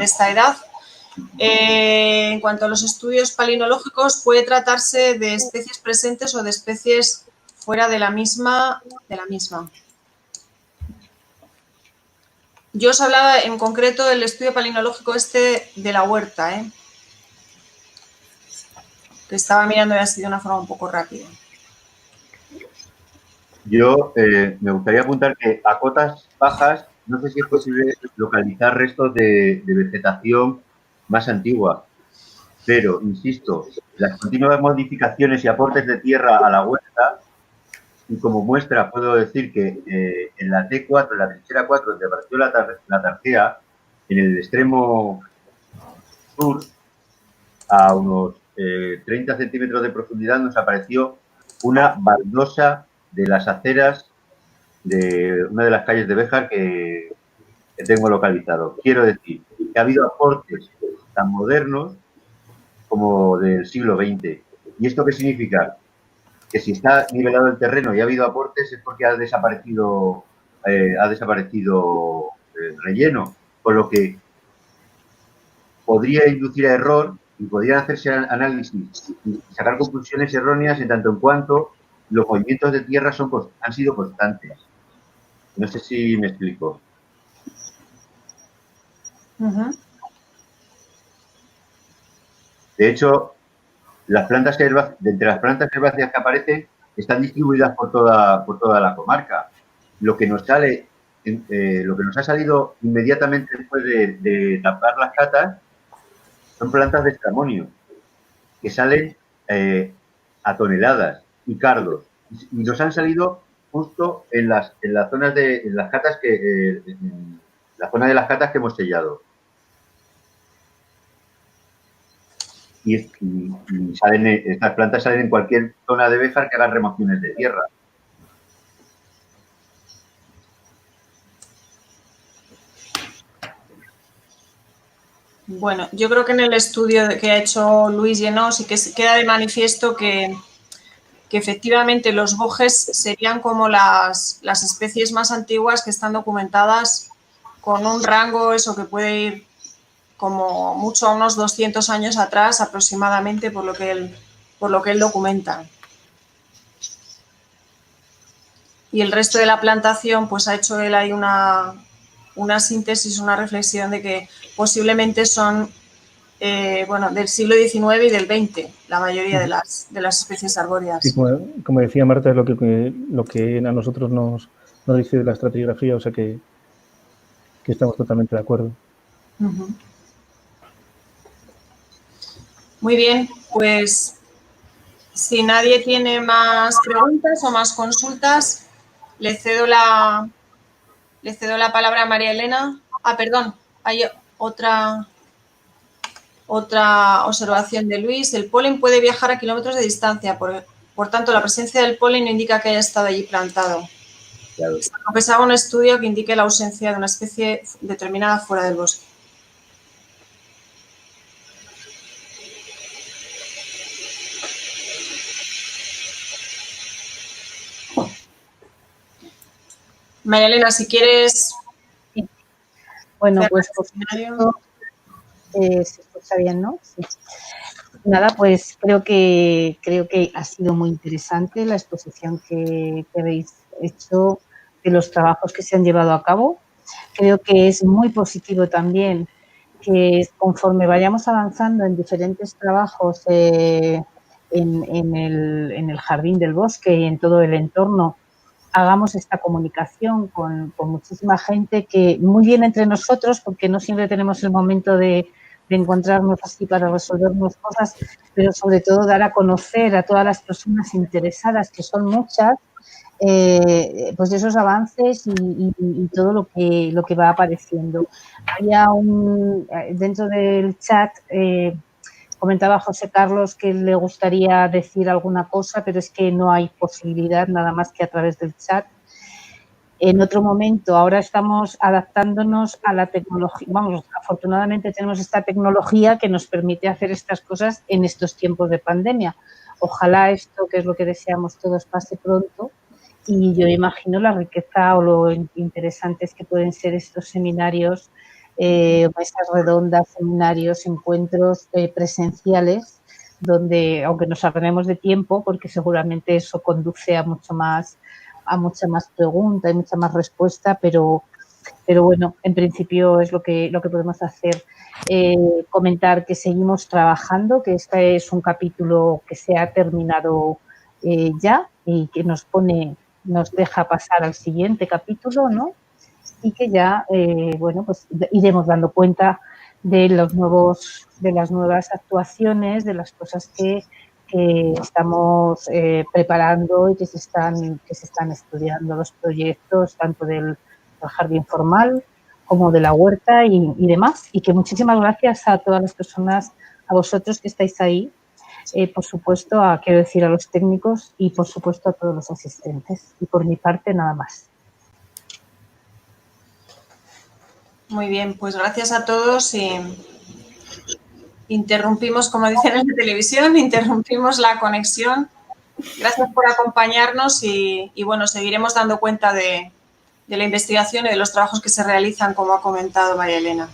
esta edad. En cuanto a los estudios palinológicos, puede tratarse de especies presentes o de especies fuera de la misma. Yo os hablaba en concreto del estudio palinológico de la huerta, que estaba mirando así de una forma un poco rápida. Yo me gustaría apuntar que a cotas bajas no sé si es posible localizar restos de vegetación más antigua, pero, insisto, las continuas modificaciones y aportes de tierra a la huerta, y como muestra puedo decir que en la T4, en la trinchera 4, donde apareció la tarjea, en el extremo sur, a unos 30 centímetros de profundidad, nos apareció una baldosa de las aceras de una de las calles de Béjar que tengo localizado. Quiero decir que ha habido aportes tan modernos como del siglo XX. ¿Y esto qué significa? Que si está nivelado el terreno y ha habido aportes es porque ha desaparecido relleno, con lo que podría inducir a error y podrían hacerse análisis y sacar conclusiones erróneas en tanto en cuanto los movimientos de tierra han sido constantes. No sé si me explico. De hecho, de entre las plantas herbáceas que aparecen están distribuidas por toda la comarca. Lo que nos ha salido inmediatamente después de tapar las catas son plantas de escamonio, que salen a toneladas, y cardos. Y nos han salido justo en las zonas en las catas en la zona de las catas que hemos sellado. Y estas plantas salen en cualquier zona de Béjar que hagan remociones de tierra. Bueno, yo creo que en el estudio que ha hecho Luis Llenós y que queda de manifiesto que efectivamente los bojes serían como las especies más antiguas que están documentadas con un rango, eso que puede ir como mucho a unos 200 años atrás aproximadamente, por lo que él documenta. Y el resto de la plantación, pues ha hecho él ahí una síntesis, una reflexión de que posiblemente son del siglo XIX y del XX, la mayoría de las especies arbóreas. Sí, como decía Marta, es lo que a nosotros nos dice la estratigrafía, o sea que estamos totalmente de acuerdo. Muy bien, pues si nadie tiene más preguntas o más consultas, le cedo la palabra a María Elena. Perdón, hay otra observación de Luis. El polen puede viajar a kilómetros de distancia, por tanto, la presencia del polen no indica que haya estado allí plantado. Claro. Aunque se haga un estudio que indique la ausencia de una especie determinada fuera del bosque. María Elena, si quieres... Bueno, pues por supuesto, se escucha bien, ¿no? Sí. Nada, pues creo que ha sido muy interesante la exposición que habéis hecho de los trabajos que se han llevado a cabo. Creo que es muy positivo también que conforme vayamos avanzando en diferentes trabajos en el jardín del bosque y en todo el entorno, hagamos esta comunicación con muchísima gente, que muy bien entre nosotros, porque no siempre tenemos el momento de encontrarnos así para resolvernos cosas, pero sobre todo dar a conocer a todas las personas interesadas, que son muchas, pues esos avances y todo lo que va apareciendo. Había dentro del chat, comentaba José Carlos que le gustaría decir alguna cosa, pero es que no hay posibilidad nada más que a través del chat. En otro momento, ahora estamos adaptándonos a la tecnología. Vamos, afortunadamente tenemos esta tecnología que nos permite hacer estas cosas en estos tiempos de pandemia. Ojalá esto, que es lo que deseamos todos, pase pronto. Y yo imagino la riqueza o lo interesantes que pueden ser estos seminarios mesas redondas, seminarios, encuentros presenciales, donde, aunque nos ahorremos de tiempo, porque seguramente eso conduce a mucha más pregunta y mucha más respuesta, pero bueno, en principio es lo que podemos hacer. Comentar que seguimos trabajando, que este es un capítulo que se ha terminado ya y que nos deja pasar al siguiente capítulo, ¿no? Y que ya, bueno, pues iremos dando cuenta de las nuevas actuaciones, de las cosas que estamos preparando y que se están estudiando, los proyectos tanto del jardín formal como de la huerta y demás. Y que muchísimas gracias a todas las personas, a vosotros que estáis ahí, por supuesto, quiero decir, a los técnicos y, por supuesto, a todos los asistentes. Y por mi parte, nada más. Muy bien, pues gracias a todos y interrumpimos, como dicen en la televisión, interrumpimos la conexión. Gracias por acompañarnos y bueno, seguiremos dando cuenta de la investigación y de los trabajos que se realizan, como ha comentado María Elena.